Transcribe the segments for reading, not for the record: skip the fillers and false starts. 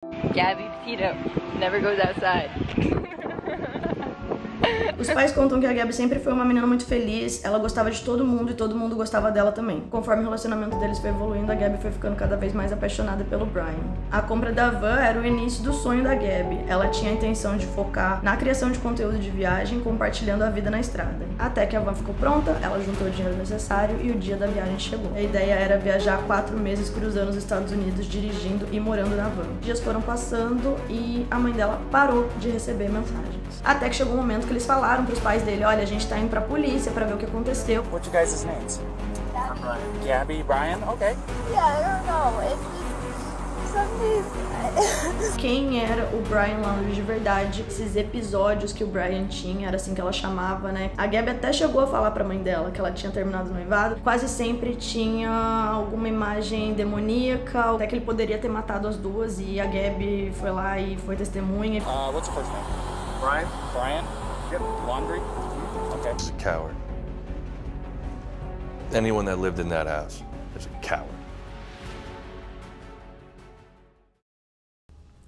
Gabby Petito never goes outside. Os pais contam que a Gabby sempre foi uma menina muito feliz, ela gostava de todo mundo e todo mundo gostava dela também. Conforme o relacionamento deles foi evoluindo, a Gabby foi ficando cada vez mais apaixonada pelo Brian. A compra da van era o início do sonho da Gabby. Ela tinha a intenção de focar na criação de conteúdo de viagem, compartilhando a vida na estrada. Até que a van ficou pronta, ela juntou o dinheiro necessário e o dia da viagem chegou. A ideia era viajar 4 meses cruzando os Estados Unidos, dirigindo e morando na van. Dias foram passando e a mãe dela parou de receber mensagens. Até que chegou um momento que eles falaram pros pais dele, olha, a gente tá indo pra polícia pra ver o que aconteceu. What's your guys' names? Gabby. Gabby, Brian? Okay. Yeah, I don't know. It's something. Quem era o Brian Laundrie de verdade, esses episódios que o Brian tinha, era assim que ela chamava, né? A Gabby até chegou a falar pra mãe dela que ela tinha terminado o noivado. Quase sempre tinha alguma imagem demoníaca, até que ele poderia ter matado as duas e a Gabby foi lá e foi testemunha. What's your first name? Brian? Brian? Yep. Laundrie? Okay. He's a coward. Anyone that lived in that house is a coward.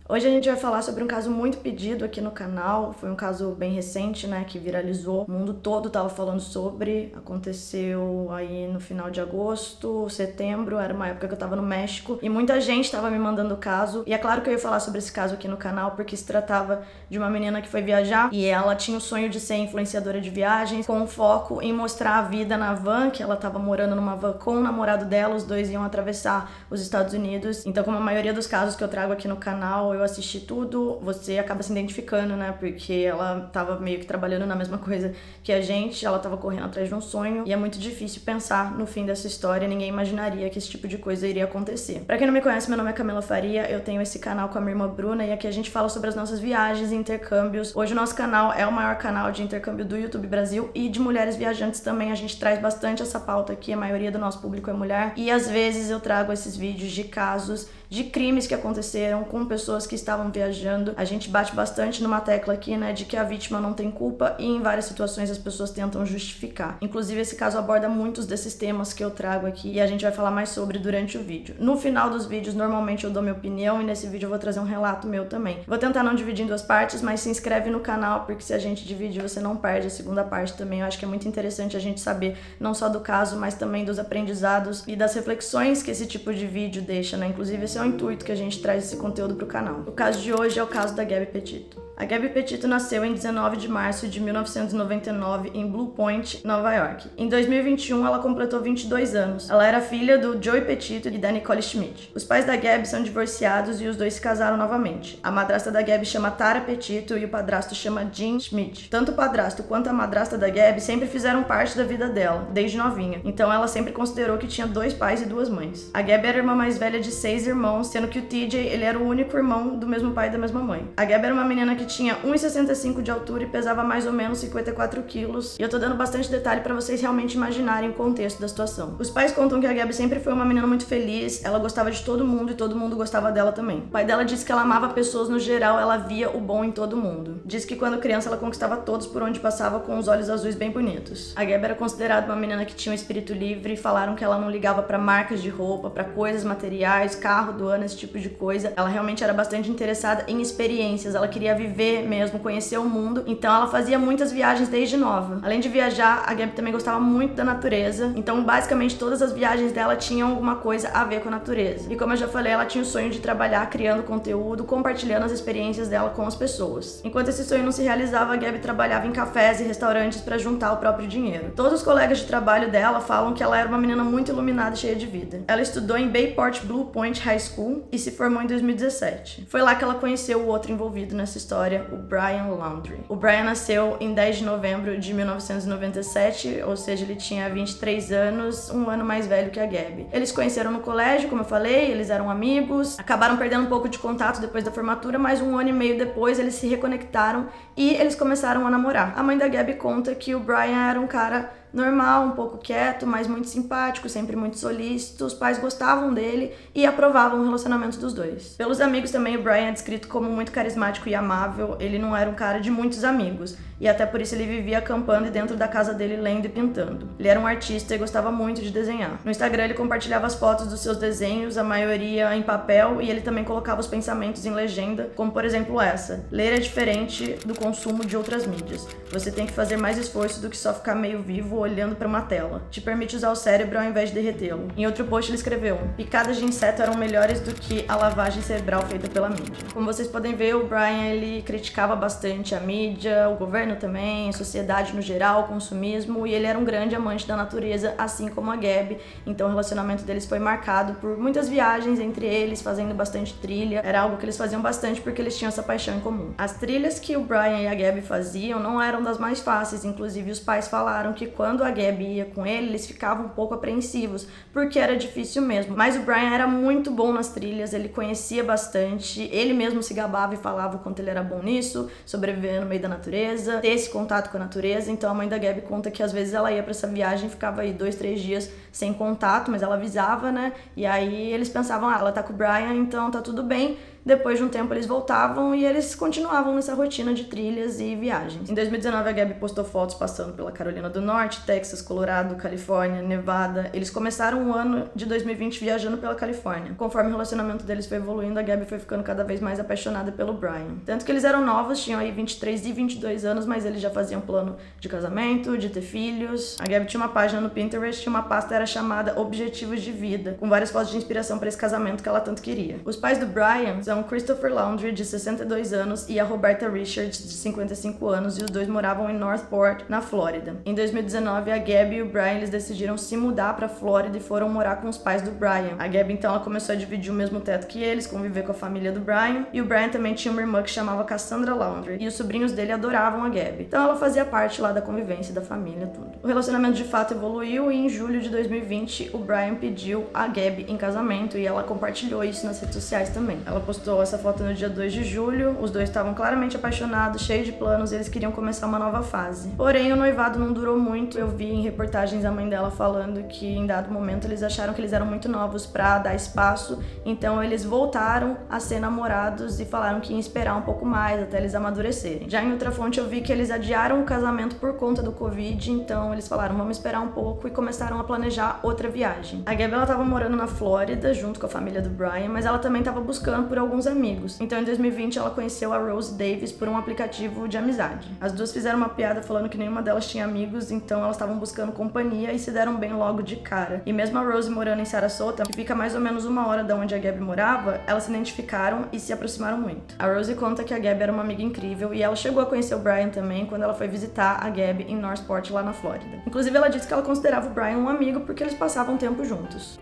Hoje a gente vai falar sobre um caso muito pedido aqui no canal, foi um caso bem recente, né, que viralizou, o mundo todo tava falando sobre, aconteceu aí no final de agosto, setembro, era uma época que eu tava no México, e muita gente tava me mandando o caso, e é claro que eu ia falar sobre esse caso aqui no canal, porque se tratava de uma menina que foi viajar, e ela tinha o sonho de ser influenciadora de viagens, com foco em mostrar a vida na van, que ela tava morando numa van com o namorado dela, os dois iam atravessar os Estados Unidos, então como a maioria dos casos que eu trago aqui no canal, eu assisti tudo, você acaba se identificando, né? Porque ela tava meio que trabalhando na mesma coisa que a gente, ela tava correndo atrás de um sonho e é muito difícil pensar no fim dessa história, ninguém imaginaria que esse tipo de coisa iria acontecer. Pra quem não me conhece, meu nome é Camila Faria, eu tenho esse canal com a minha irmã Bruna e aqui a gente fala sobre as nossas viagens e intercâmbios. Hoje o nosso canal é o maior canal de intercâmbio do YouTube Brasil e de mulheres viajantes também, a gente traz bastante essa pauta aqui, a maioria do nosso público é mulher e às vezes eu trago esses vídeos de casos de crimes que aconteceram com pessoas que estavam viajando. A gente bate bastante numa tecla aqui, né, de que a vítima não tem culpa e em várias situações as pessoas tentam justificar. Inclusive esse caso aborda muitos desses temas que eu trago aqui e a gente vai falar mais sobre durante o vídeo. No final dos vídeos, normalmente eu dou minha opinião e nesse vídeo eu vou trazer um relato meu também. Vou tentar não dividir em duas partes, mas se inscreve no canal porque se a gente dividir você não perde a segunda parte também. Eu acho que é muito interessante a gente saber não só do caso, mas também dos aprendizados e das reflexões que esse tipo de vídeo deixa, né? Inclusive esse é o intuito que a gente traz esse conteúdo pro canal. O caso de hoje é o caso da Gabby Petito. A Gabby Petito nasceu em 19 de março de 1999 em Blue Point, Nova York. Em 2021, ela completou 22 anos. Ela era filha do Joey Petito e da Nicole Schmidt. Os pais da Gabby são divorciados e os dois se casaram novamente. A madrasta da Gabby chama Tara Petito e o padrasto chama Jim Schmidt. Tanto o padrasto quanto a madrasta da Gabby sempre fizeram parte da vida dela, desde novinha. Então ela sempre considerou que tinha 2 pais e 2 mães. A Gabby era a irmã mais velha de 6 irmãos, sendo que o TJ, ele era o único irmão do mesmo pai e da mesma mãe. A Gabby era uma menina que tinha 1,65 de altura e pesava mais ou menos 54 quilos. E eu tô dando bastante detalhe pra vocês realmente imaginarem o contexto da situação. Os pais contam que a Gabby sempre foi uma menina muito feliz, ela gostava de todo mundo e todo mundo gostava dela também. O pai dela disse que ela amava pessoas no geral, ela via o bom em todo mundo. Diz que quando criança ela conquistava todos por onde passava com os olhos azuis bem bonitos. A Gabby era considerada uma menina que tinha um espírito livre, falaram que ela não ligava pra marcas de roupa, pra coisas materiais, carro do ano, esse tipo de coisa. Ela realmente era bastante interessada em experiências, ela queria viver mesmo, conhecer o mundo, então ela fazia muitas viagens desde nova. Além de viajar, a Gabby também gostava muito da natureza, então basicamente todas as viagens dela tinham alguma coisa a ver com a natureza. E como eu já falei, ela tinha o sonho de trabalhar criando conteúdo, compartilhando as experiências dela com as pessoas. Enquanto esse sonho não se realizava, a Gabby trabalhava em cafés e restaurantes para juntar o próprio dinheiro. Todos os colegas de trabalho dela falam que ela era uma menina muito iluminada e cheia de vida. Ela estudou em Bayport Blue Point High School e se formou em 2017. Foi lá que ela conheceu o outro envolvido nessa história, o Brian Laundrie. O Brian nasceu em 10 de novembro de 1997, ou seja, ele tinha 23 anos, um ano mais velho que a Gabby. Eles se conheceram no colégio, como eu falei, eles eram amigos, acabaram perdendo um pouco de contato depois da formatura, mas um ano e meio depois eles se reconectaram e eles começaram a namorar. A mãe da Gabby conta que o Brian era um cara normal, um pouco quieto, mas muito simpático, sempre muito solícito. Os pais gostavam dele e aprovavam o relacionamento dos dois. Pelos amigos também, o Brian é descrito como muito carismático e amável. Ele não era um cara de muitos amigos, e até por isso ele vivia acampando dentro da casa dele lendo e pintando. Ele era um artista e gostava muito de desenhar. No Instagram ele compartilhava as fotos dos seus desenhos, a maioria em papel, e ele também colocava os pensamentos em legenda, como por exemplo essa: ler é diferente do consumo de outras mídias. Você tem que fazer mais esforço do que só ficar meio vivo olhando para uma tela. Te permite usar o cérebro ao invés de derretê-lo. Em outro post ele escreveu: picadas de inseto eram melhores do que a lavagem cerebral feita pela mídia. Como vocês podem ver, o Brian ele criticava bastante a mídia, o governo também, a sociedade no geral, o consumismo, e ele era um grande amante da natureza, assim como a Gabi. Então o relacionamento deles foi marcado por muitas viagens entre eles, fazendo bastante trilha. Era algo que eles faziam bastante porque eles tinham essa paixão em comum. As trilhas que o Brian e a Gabi faziam não eram das mais fáceis, inclusive os pais falaram que quando a Gabi ia com ele, eles ficavam um pouco apreensivos, porque era difícil mesmo. Mas o Brian era muito bom nas trilhas, ele conhecia bastante, ele mesmo se gabava e falava o quanto ele era bom nisso, sobreviver no meio da natureza, ter esse contato com a natureza. Então a mãe da Gabi conta que às vezes ela ia pra essa viagem e ficava aí 2, 3 dias sem contato, mas ela avisava, né? E aí eles pensavam, ela tá com o Brian, então tá tudo bem. Depois de um tempo eles voltavam e eles continuavam nessa rotina de trilhas e viagens. Em 2019 a Gabi postou fotos passando pela Carolina do Norte, Texas, Colorado, Califórnia, Nevada. Eles começaram o ano de 2020 viajando pela Califórnia. Conforme o relacionamento deles foi evoluindo, a Gabi foi ficando cada vez mais apaixonada pelo Brian. Tanto que eles eram novos, tinham aí 23 e 22 anos, mas eles já faziam plano de casamento, de ter filhos. A Gabi tinha uma página no Pinterest, uma pasta era chamada Objetivos de Vida, com várias fotos de inspiração para esse casamento que ela tanto queria. Os pais do Brian são Christopher Laundrie, de 62 anos, e a Roberta Richards, de 55 anos, e os dois moravam em Northport, na Flórida. Em 2019, a Gabi e o Brian eles decidiram se mudar para Flórida e foram morar com os pais do Brian. A Gabi então ela começou a dividir o mesmo teto que eles, conviver com a família do Brian, e o Brian também tinha uma irmã que chamava Cassandra Laundrie, e os sobrinhos dele adoravam a Gabi. Então ela fazia parte lá da convivência da família, tudo. O relacionamento de fato evoluiu e em julho de 2020 o Brian pediu a Gabi em casamento e ela compartilhou isso nas redes sociais também. Ela postou essa foto no dia 2 de julho, os dois estavam claramente apaixonados, cheios de planos, e eles queriam começar uma nova fase. Porém, o noivado não durou muito. Eu vi em reportagens a mãe dela falando que em dado momento eles acharam que eles eram muito novos pra dar espaço, então eles voltaram a ser namorados e falaram que iam esperar um pouco mais até eles amadurecerem. Já em outra fonte eu vi que eles adiaram o casamento por conta do Covid, então eles falaram, vamos esperar um pouco, e começaram a planejar outra viagem. A Gabi ela tava morando na Flórida junto com a família do Brian, mas ela também tava buscando por alguns amigos. Então em 2020 ela conheceu a Rose Davis por um aplicativo de amizade. As duas fizeram uma piada falando que nenhuma delas tinha amigos, então elas estavam buscando companhia e se deram bem logo de cara. E mesmo a Rose morando em Sarasota, que fica mais ou menos 1 hora da onde a Gabi morava, elas se identificaram e se aproximaram muito. A Rose conta que a Gabi era uma amiga incrível e ela chegou a conhecer o Brian também quando ela foi visitar a Gabi em Northport, lá na Flórida. Inclusive ela disse que ela considerava o Brian um amigo porque eles passavam tempo juntos.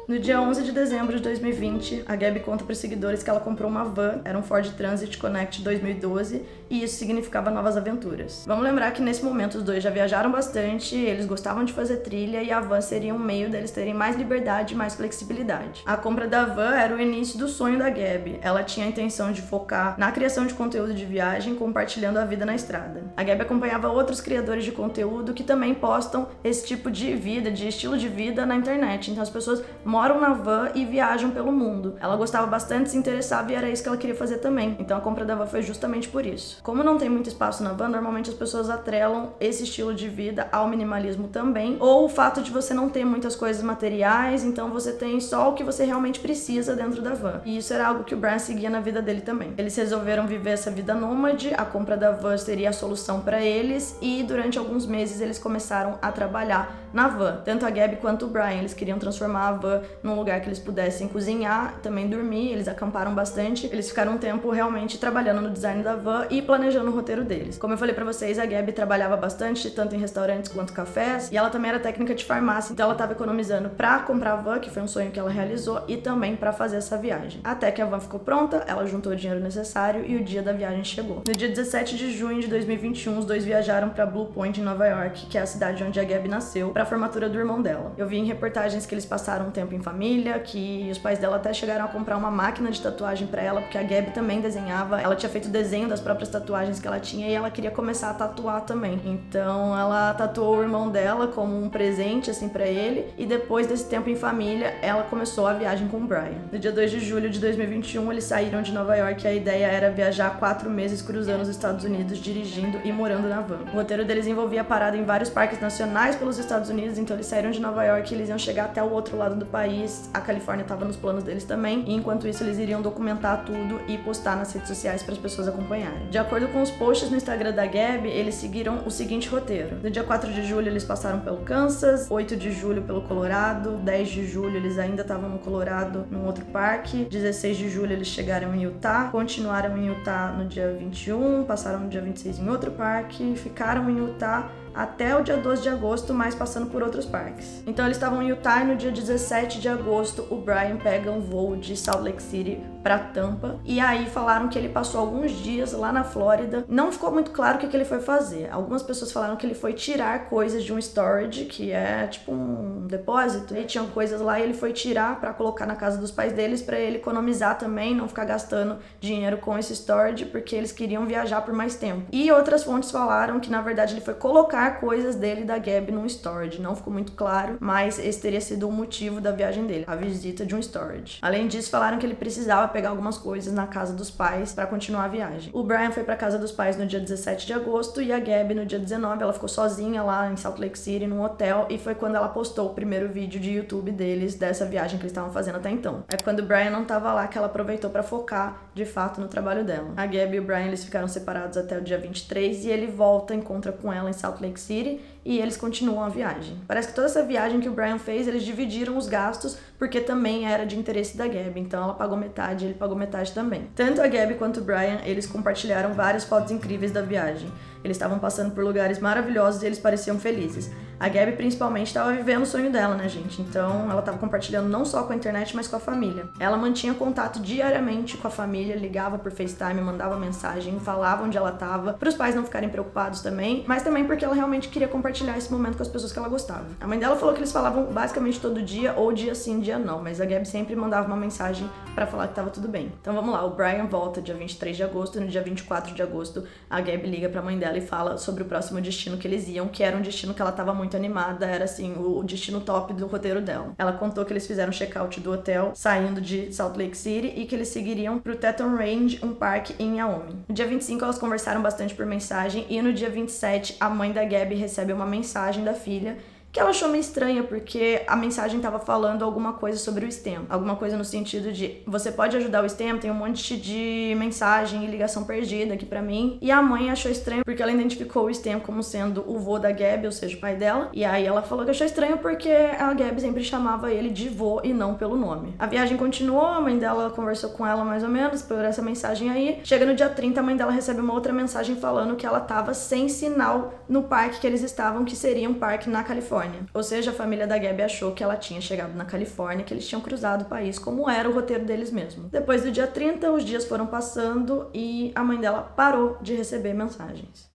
No dia 11 de dezembro de 2020, a Gabi conta para os seguidores que ela comprou uma van, era um Ford Transit Connect 2012, e isso significava novas aventuras. Vamos lembrar que nesse momento os dois já viajaram bastante, eles gostavam de fazer trilha e a van seria um meio deles terem mais liberdade e mais flexibilidade. A compra da van era o início do sonho da Gabi. Ela tinha a intenção de focar na criação de conteúdo de viagem, compartilhando a vida na estrada. A Gabi acompanhava outros criadores de conteúdo que também postam esse tipo de vida, de estilo de vida na internet. Então as pessoas moram na van e viajam pelo mundo. Ela gostava bastante, se interessava e era isso que ela queria fazer também. Então a compra da van foi justamente por isso. Como não tem muito espaço na van, normalmente as pessoas atrelam esse estilo de vida ao minimalismo também, ou o fato de você não ter muitas coisas materiais, então você tem só o que você realmente precisa dentro da van. E isso era algo que o Brian seguia na vida dele também. Eles resolveram viver essa vida nômade, a compra da van seria a solução para eles, e durante alguns meses eles começaram a trabalhar na van. Tanto a Gabi quanto o Brian, eles queriam transformar a van num lugar que eles pudessem cozinhar, também dormir, eles acamparam bastante, eles ficaram um tempo realmente trabalhando no design da van e planejando o roteiro deles. Como eu falei pra vocês, a Gabi trabalhava bastante, tanto em restaurantes quanto cafés, e ela também era técnica de farmácia, então ela tava economizando pra comprar a van, que foi um sonho que ela realizou, e também pra fazer essa viagem. Até que a van ficou pronta, ela juntou o dinheiro necessário e o dia da viagem chegou. No dia 17 de junho de 2021, os dois viajaram pra Blue Point, em Nova York, que é a cidade onde a Gabi nasceu, pra formatura do irmão dela. Eu vi em reportagens que eles passaram um tempo em família, que os pais dela até chegaram a comprar uma máquina de tatuagem pra ela, porque a Gabi também desenhava. Ela tinha feito desenho das próprias tatuagens que ela tinha e ela queria começar a tatuar também. Então ela tatuou o irmão dela como um presente assim pra ele, e depois desse tempo em família, ela começou a viagem com o Brian. No dia 2 de julho de 2021, eles saíram de Nova York e a ideia era viajar 4 meses cruzando os Estados Unidos, dirigindo e morando na van. O roteiro deles envolvia parada em vários parques nacionais pelos Estados Unidos, então eles saíram de Nova York e eles iam chegar até o outro lado do país. A Califórnia estava nos planos deles também, e enquanto isso eles iriam documentar tudo e postar nas redes sociais para as pessoas acompanharem. De acordo com os posts no Instagram da Gabi, eles seguiram o seguinte roteiro. No dia 4 de julho eles passaram pelo Kansas, 8 de julho pelo Colorado, 10 de julho eles ainda estavam no Colorado, num outro parque, 16 de julho eles chegaram em Utah, continuaram em Utah no dia 21, passaram no dia 26 em outro parque, ficaram em Utah até o dia 12 de agosto, mas passando por outros parques. Então eles estavam em Utah e no dia 17 de agosto o Brian pega um voo de Salt Lake City pra Tampa, e aí falaram que ele passou alguns dias lá na Flórida. Não ficou muito claro o que ele foi fazer. Algumas pessoas falaram que ele foi tirar coisas de um storage, que é tipo um depósito, e tinham coisas lá e ele foi tirar pra colocar na casa dos pais deles, pra ele economizar também, não ficar gastando dinheiro com esse storage, porque eles queriam viajar por mais tempo. E outras fontes falaram que na verdade ele foi colocar coisas dele e da Gabi num storage. Não ficou muito claro, mas esse teria sido o motivo da viagem dele, a visita de um storage. Além disso, falaram que ele precisava pegar algumas coisas na casa dos pais para continuar a viagem. O Brian foi para casa dos pais no dia 17 de agosto e a Gabi no dia 19. Ela ficou sozinha lá em Salt Lake City, num hotel, e foi quando ela postou o primeiro vídeo de YouTube deles dessa viagem que eles estavam fazendo até então. É quando o Brian não tava lá que ela aproveitou para focar de fato no trabalho dela. A Gabi e o Brian eles ficaram separados até o dia 23 e ele volta, encontra com ela em Salt Lake City e eles continuam a viagem. Parece que toda essa viagem que o Brian fez, eles dividiram os gastos porque também era de interesse da Gabi, então ela pagou metade, ele pagou metade também. Tanto a Gabi quanto o Brian, eles compartilharam várias fotos incríveis da viagem. Eles estavam passando por lugares maravilhosos e eles pareciam felizes. A Gabi principalmente estava vivendo o sonho dela, né, gente? Então ela estava compartilhando não só com a internet, mas com a família. Ela mantinha contato diariamente com a família, ligava por FaceTime, mandava mensagem, falava onde ela estava, para os pais não ficarem preocupados também, mas também porque ela realmente queria compartilhar esse momento com as pessoas que ela gostava. A mãe dela falou que eles falavam basicamente todo dia, ou dia sim, dia não, mas a Gabi sempre mandava uma mensagem para falar que estava tudo bem. Então vamos lá, o Brian volta dia 23 de agosto e no dia 24 de agosto a Gabi liga para a mãe dela e fala sobre o próximo destino que eles iam, que era um destino que ela estava muito animada, era assim, o destino top do roteiro dela. Ela contou que eles fizeram check-out do hotel saindo de Salt Lake City e que eles seguiriam pro Teton Range, um parque em Wyoming. No dia 25 elas conversaram bastante por mensagem e no dia 27 a mãe da Gabi recebe uma mensagem da filha que ela achou meio estranha, porque a mensagem estava falando alguma coisa sobre o STEM. Alguma coisa no sentido de, você pode ajudar o STEM, tem um monte de mensagem e ligação perdida aqui pra mim. E a mãe achou estranho, porque ela identificou o STEM como sendo o vô da Gabi, ou seja, o pai dela. E aí ela falou que achou estranho porque a Gabi sempre chamava ele de vô e não pelo nome. A viagem continuou, a mãe dela conversou com ela mais ou menos por essa mensagem aí. Chega no dia 30, a mãe dela recebe uma outra mensagem falando que ela tava sem sinal no parque que eles estavam, que seria um parque na Califórnia. Ou seja, a família da Gabi achou que ela tinha chegado na Califórnia, que eles tinham cruzado o país, como era o roteiro deles mesmo. Depois do dia 30, os dias foram passando e a mãe dela parou de receber mensagens.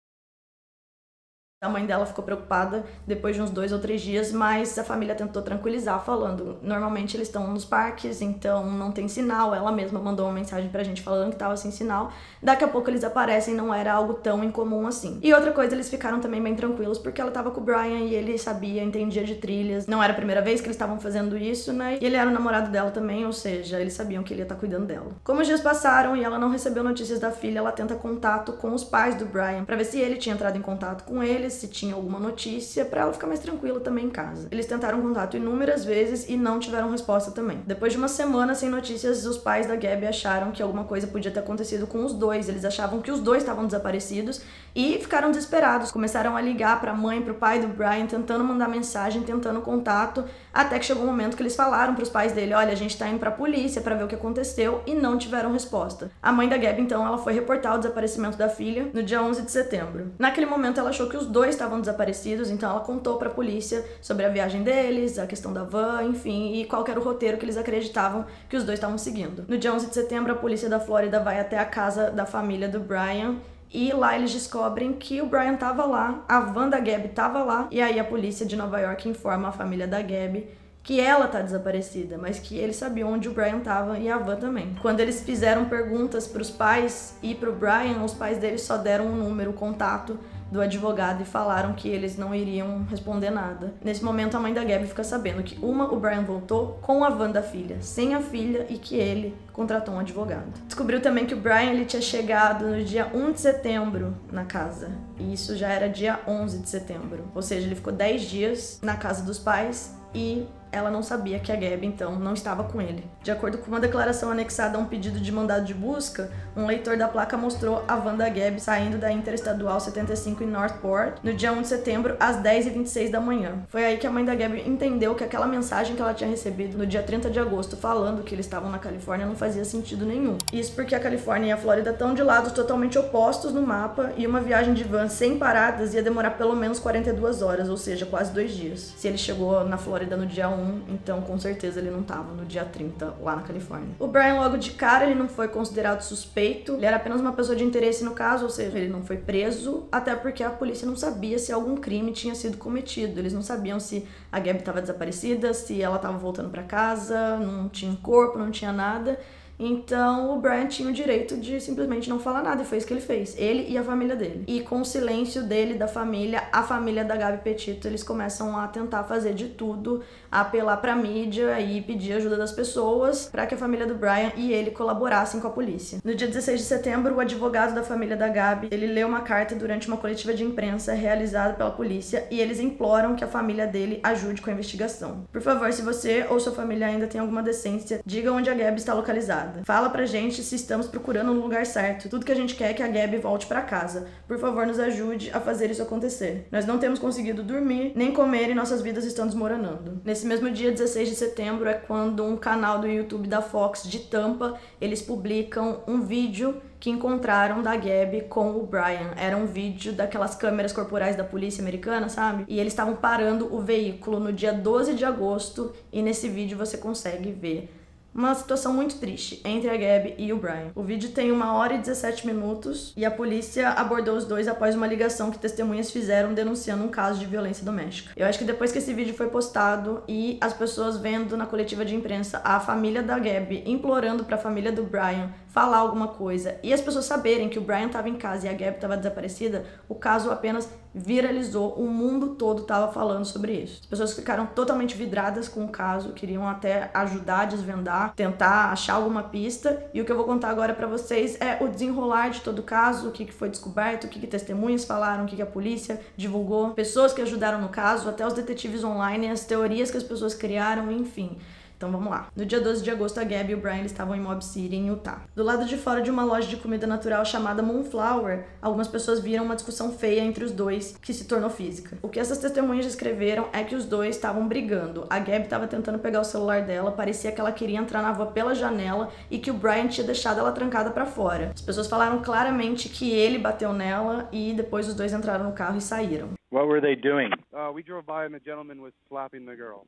A mãe dela ficou preocupada depois de uns 2 ou 3 dias, mas a família tentou tranquilizar, falando, normalmente eles estão nos parques, então não tem sinal. Ela mesma mandou uma mensagem pra gente falando que tava sem sinal. Daqui a pouco eles aparecem, não era algo tão incomum assim. E outra coisa, eles ficaram também bem tranquilos, porque ela tava com o Brian e ele sabia, entendia de trilhas. Não era a primeira vez que eles estavam fazendo isso, né? E ele era o namorado dela também, ou seja, eles sabiam que ele ia estar cuidando dela. Como os dias passaram e ela não recebeu notícias da filha, ela tenta contato com os pais do Brian, pra ver se ele tinha entrado em contato com eles, se tinha alguma notícia, pra ela ficar mais tranquila também em casa. Eles tentaram contato inúmeras vezes e não tiveram resposta também. Depois de uma semana sem notícias, os pais da Gabi acharam que alguma coisa podia ter acontecido com os dois. Eles achavam que os dois estavam desaparecidos e ficaram desesperados. Começaram a ligar pra mãe, pro pai do Brian, tentando mandar mensagem, tentando contato, até que chegou um momento que eles falaram pros pais dele, olha, a gente tá indo pra polícia pra ver o que aconteceu, e não tiveram resposta. A mãe da Gabi, então, ela foi reportar o desaparecimento da filha no dia 11 de setembro. Naquele momento, ela achou que os dois estavam desaparecidos, então ela contou pra polícia sobre a viagem deles, a questão da van, enfim, e qual era o roteiro que eles acreditavam que os dois estavam seguindo. No dia 11 de setembro, a polícia da Flórida vai até a casa da família do Brian E lá eles descobrem que o Brian tava lá, a van da Gabby tava lá, e aí a polícia de Nova York informa a família da Gabby que ela tá desaparecida, mas que eles sabiam onde o Brian tava e a van também. Quando eles fizeram perguntas pros pais e pro Brian, os pais deles só deram um número, o contato do advogado e falaram que eles não iriam responder nada. Nesse momento, a mãe da Gabby fica sabendo que o Brian voltou com a van da filha, sem a filha, e que ele contratou um advogado. Descobriu também que o Brian ele tinha chegado no dia 1 de setembro na casa, e isso já era dia 11 de setembro. Ou seja, ele ficou 10 dias na casa dos pais e ela não sabia que a Gabby, então, não estava com ele. De acordo com uma declaração anexada a um pedido de mandado de busca, um leitor da placa mostrou a van da Gabby saindo da Interestadual 75 em Northport no dia 1 de setembro, às 10h26 da manhã. Foi aí que a mãe da Gabby entendeu que aquela mensagem que ela tinha recebido no dia 30 de agosto, falando que eles estavam na Califórnia, não fazia sentido nenhum. Isso porque a Califórnia e a Flórida estão de lados totalmente opostos no mapa, e uma viagem de van sem paradas ia demorar pelo menos 42 horas, ou seja, quase 2 dias. Se ele chegou na Flórida no dia 1, então com certeza ele não estava no dia 30 lá na Califórnia. O Brian, logo de cara, ele não foi considerado suspeito, ele era apenas uma pessoa de interesse no caso, ou seja, ele não foi preso, até porque a polícia não sabia se algum crime tinha sido cometido. Eles não sabiam se a Gabby estava desaparecida, se ela estava voltando para casa, não tinha corpo, não tinha nada. Então o Brian tinha o direito de simplesmente não falar nada, e foi isso que ele fez, ele e a família dele. E com o silêncio dele, da família, a família da Gabby Petito, eles começam a tentar fazer de tudo, a apelar pra mídia e pedir ajuda das pessoas para que a família do Brian e ele colaborassem com a polícia. No dia 16 de setembro, o advogado da família da Gabby, ele leu uma carta durante uma coletiva de imprensa realizada pela polícia, e eles imploram que a família dele ajude com a investigação. Por favor, se você ou sua família ainda tem alguma decência, diga onde a Gabby está localizada. Fala pra gente se estamos procurando no lugar certo. Tudo que a gente quer é que a Gabby volte pra casa. Por favor, nos ajude a fazer isso acontecer. Nós não temos conseguido dormir, nem comer, e nossas vidas estão desmoronando. Nesse mesmo dia, 16 de setembro, é quando um canal do YouTube da Fox de Tampa, eles publicam um vídeo que encontraram da Gabby com o Brian. Era um vídeo daquelas câmeras corporais da polícia americana, sabe? E eles estavam parando o veículo no dia 12 de agosto, e nesse vídeo você consegue ver uma situação muito triste entre a Gabby e o Brian. O vídeo tem 1h e 17 minutos e a polícia abordou os dois após uma ligação que testemunhas fizeram denunciando um caso de violência doméstica. Eu acho que depois que esse vídeo foi postado e as pessoas vendo na coletiva de imprensa a família da Gabby implorando pra família do Brian falar alguma coisa e as pessoas saberem que o Brian estava em casa e a Gabby estava desaparecida, o caso apenas viralizou, o mundo todo estava falando sobre isso. As pessoas ficaram totalmente vidradas com o caso, queriam até ajudar a desvendar, tentar achar alguma pista, e o que eu vou contar agora pra vocês é o desenrolar de todo o caso, o que foi descoberto, o que testemunhas falaram, o que a polícia divulgou, pessoas que ajudaram no caso, até os detetives online, as teorias que as pessoas criaram, enfim. Então vamos lá. No dia 12 de agosto, a Gabby e o Brian estavam em Mob City, em Utah. Do lado de fora de uma loja de comida natural chamada Moonflower, algumas pessoas viram uma discussão feia entre os dois, que se tornou física. O que essas testemunhas descreveram é que os dois estavam brigando. A Gabby estava tentando pegar o celular dela, parecia que ela queria entrar na van pela janela e que o Brian tinha deixado ela trancada pra fora. As pessoas falaram claramente que ele bateu nela e depois os dois entraram no carro e saíram. What were they doing? We drove by and the gentleman was slapping the girl.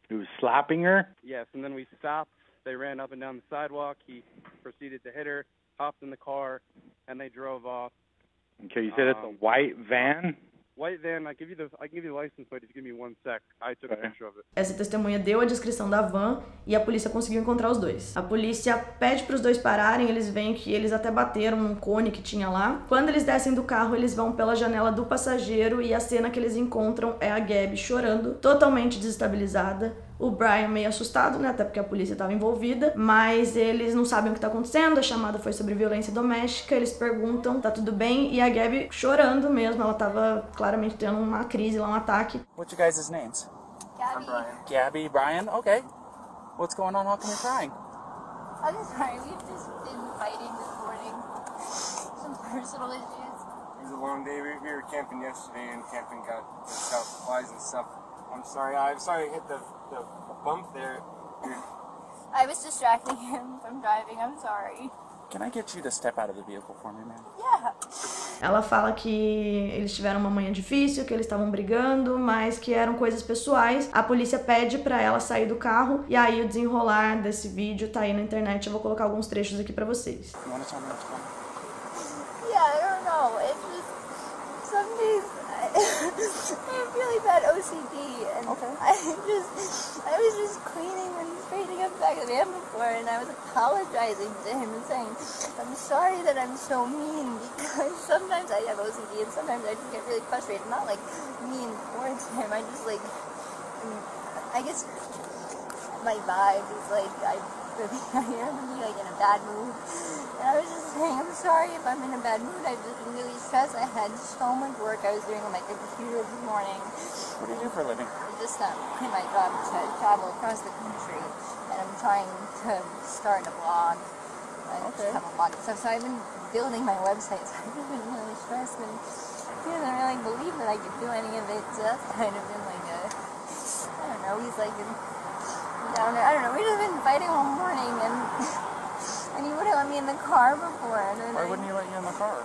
He was slapping her? Yes, and then we stopped. They ran up and down the sidewalk. He proceeded to hit her, hopped in the car, and they drove off. Okay, you said it's a white van? White van. I can give you the license plate if you give me 1 sec. I took a picture of it. Essa testemunha deu a descrição da van e a polícia conseguiu encontrar os dois. A polícia pede para os dois pararem, eles veem que eles até bateram num cone que tinha lá. Quando eles descem do carro, eles vão pela janela do passageiro e a cena que eles encontram é a Gabby chorando, totalmente desestabilizada. O Brian meio assustado, né, até porque a polícia estava envolvida, mas eles não sabem o que está acontecendo, a chamada foi sobre violência doméstica, eles perguntam, tá tudo bem? E a Gabby chorando mesmo, ela estava claramente tendo uma crise lá, um ataque. What's your guys' names? Gabby. I'm Brian. Gabby, Brian? Okay. What's going on? How come you're crying? I'm sorry, we've just been fighting this morning. Some personal issues. It was a long day. We were camping yesterday, and camping got flies and stuff. I'm sorry I hit the bump there. I was distracting him from driving, I'm sorry. Can I get you to step out of the vehicle for me, man? Yeah. Ela fala que eles tiveram uma manhã difícil, que eles estavam brigando, mas que eram coisas pessoais. A polícia pede pra ela sair do carro, e aí o desenrolar desse vídeo tá aí na internet. Eu vou colocar alguns trechos aqui pra vocês. You want to tell me what's going on? Yeah, I don't know. have really bad OCD, and I was just cleaning and straightening up the back of the van before, and I was apologizing to him and saying, I'm sorry that I'm so mean, because sometimes I have OCD and sometimes I just get really frustrated. Not like mean towards him, I just like, I guess my vibe is like, I am like in a bad mood. And I was just saying, I'm sorry if I'm in a bad mood. I've just been really stressed. I had so much work I was doing on my computer this morning. What do you do for a living? I just quit my job to travel across the country, and I'm trying to start a blog. I just have a blog and stuff. So I've been building my website. So I've just been really stressed, and he doesn't really believe that I could do any of it. So that's kind of been like a, I don't know. He's like down there. I don't know. We've just been fighting all morning, and he wouldn't let me in the car before. And then Why wouldn't he let you in the car?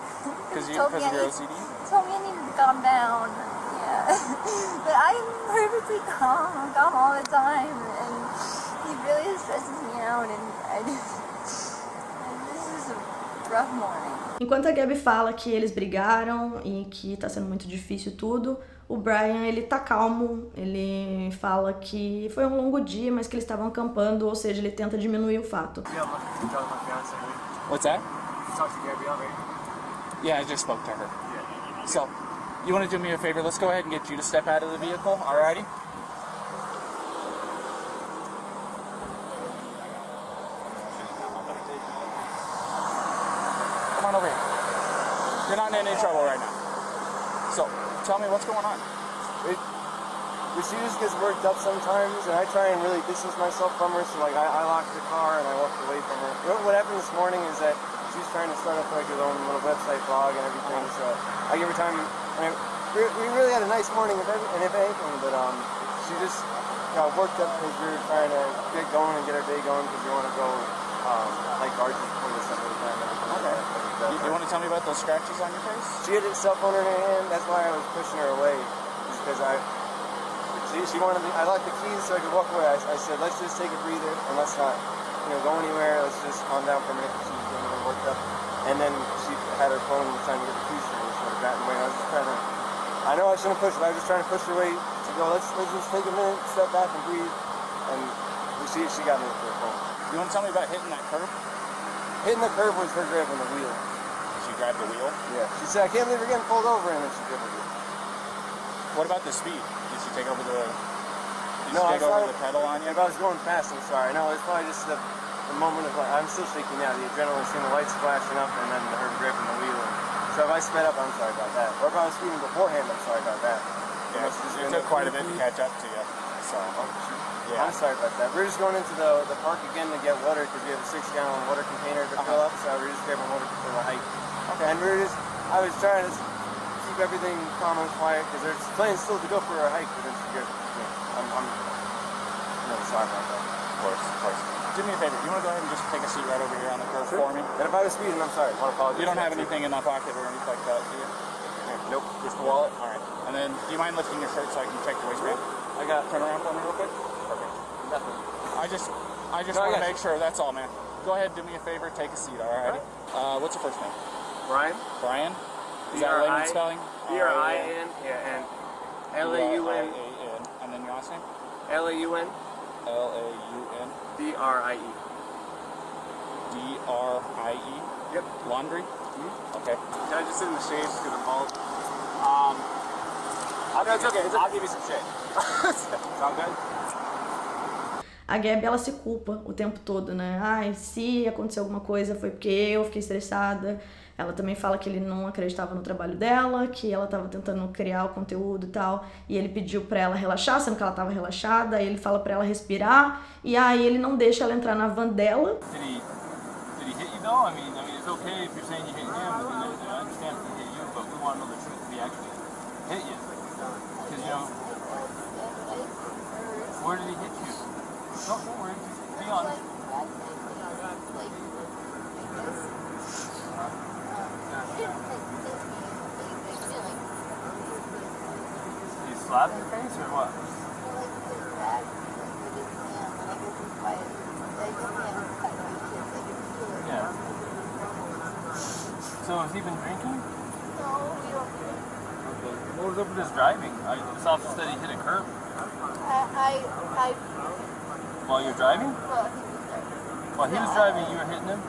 Because of your OCD? He told me I needed to calm down. Yeah. But I'm perfectly calm. I'm calm all the time. And he really stresses me out. And this is a rough morning. Enquanto a Gabby fala que eles brigaram e que tá sendo muito difícil tudo, o Brian, ele tá calmo, ele fala que foi um longo dia, mas que eles estavam acampando, ou seja, ele tenta diminuir o fato. What's that? You talked to Gabby already? Yeah, I just spoke to her. So, you want to do me a favor? Let's go ahead and get you to step out of the vehicle, alrighty? Come on over here. You're not in any trouble right now. So, tell me what's going on. She just gets worked up sometimes, and I try and really distance myself from her. So like I lock the car and I walk away from her. What happened this morning is that she's trying to start up like her own little website blog and everything. So I give her time. And we really had a nice morning, if anything, but she just got worked up because we were trying to get going and get our day going because we want to go like arches before the summer time. Okay. You want to tell me about those scratches on your face? She had a cell phone in her hand. That's why I was pushing her away, because she wanted me. I locked the keys so I could walk away. I said, let's just take a breather and let's not, go anywhere. Let's just calm down for a minute. She was getting a little worked up, and then she had her phone trying to get the keys from me. So I got away. I was just trying to. I know I shouldn't push, but I was just trying to push her away to go. Let's just take a minute, step back, and breathe. And she got me with her phone. You want to tell me about hitting that curb? Hitting the curb was her grabbing the wheel. She grabbed the wheel? Yeah. She said, I can't believe we're getting pulled over, and then she grabbed the wheel. What about the speed? Did she take over the? No, I over the pedal on you? If I was going fast, I'm sorry. No, it's probably just the moment of like, I'm still shaking now. The adrenaline, seeing the lights flashing up, and then her gripping the wheel. So if I sped up, I'm sorry about that. Or if I was speeding beforehand, I'm sorry about that. Yeah, it took quite a bit to catch up to you. So, yeah. I'm sorry about that. We're just going into the park again to get water because we have a 6-gallon water container to fill up. So we're just grabbing water for the hike. Okay. And I was trying to keep everything calm and quiet because there's plans still to go for a hike, but it's good. I'm really sorry about that. Of course. Do me a favor. You want to go ahead and just take a seat right over here on the curb for me? And if I was speeding, I'm sorry. I want to apologize. You don't have anything in that pocket or anything like that, do you? Nope. Just the wallet? All right. And then, do you mind lifting your shirt so I can check your waistband? Turn around for me real quick. Perfect. Nothing. I just want to make sure. That's all, man. Go ahead, do me a favor. Take a seat, all right? What's your first name? Brian. Brian? Is that a layman spelling? B-R-I-N. Yeah, and L-A-U-N. And then your last name? L-A-U-N. L-A-U-N. D-R-I-E. D-R-I-E? Yep. Laundry? Okay. Can I just sit in the shade because I'm bald? It's okay. I'll give you some shade. Sound good? A Gabby, ela se culpa o tempo todo, né? Ai, se acontecer alguma coisa foi porque eu fiquei estressada. Ela também fala que ele não acreditava no trabalho dela, que ela tava tentando criar o conteúdo e tal, e ele pediu pra ela relaxar, sendo que ela tava relaxada, aí ele fala pra ela respirar, e aí ele não deixa ela entrar na van dela. Did he hit you though? I mean, it's okay if you're saying you hit him, but I understand if he hit you, but we want to know the truth. If he actually hit you, because where did he hit you? Don't worry, just be honest. He slapped your face or what? Yeah. So has he been drinking? No, we don't. What was up with his driving? This officer said he hit a curb. While you're driving? While he was driving, you were hitting him?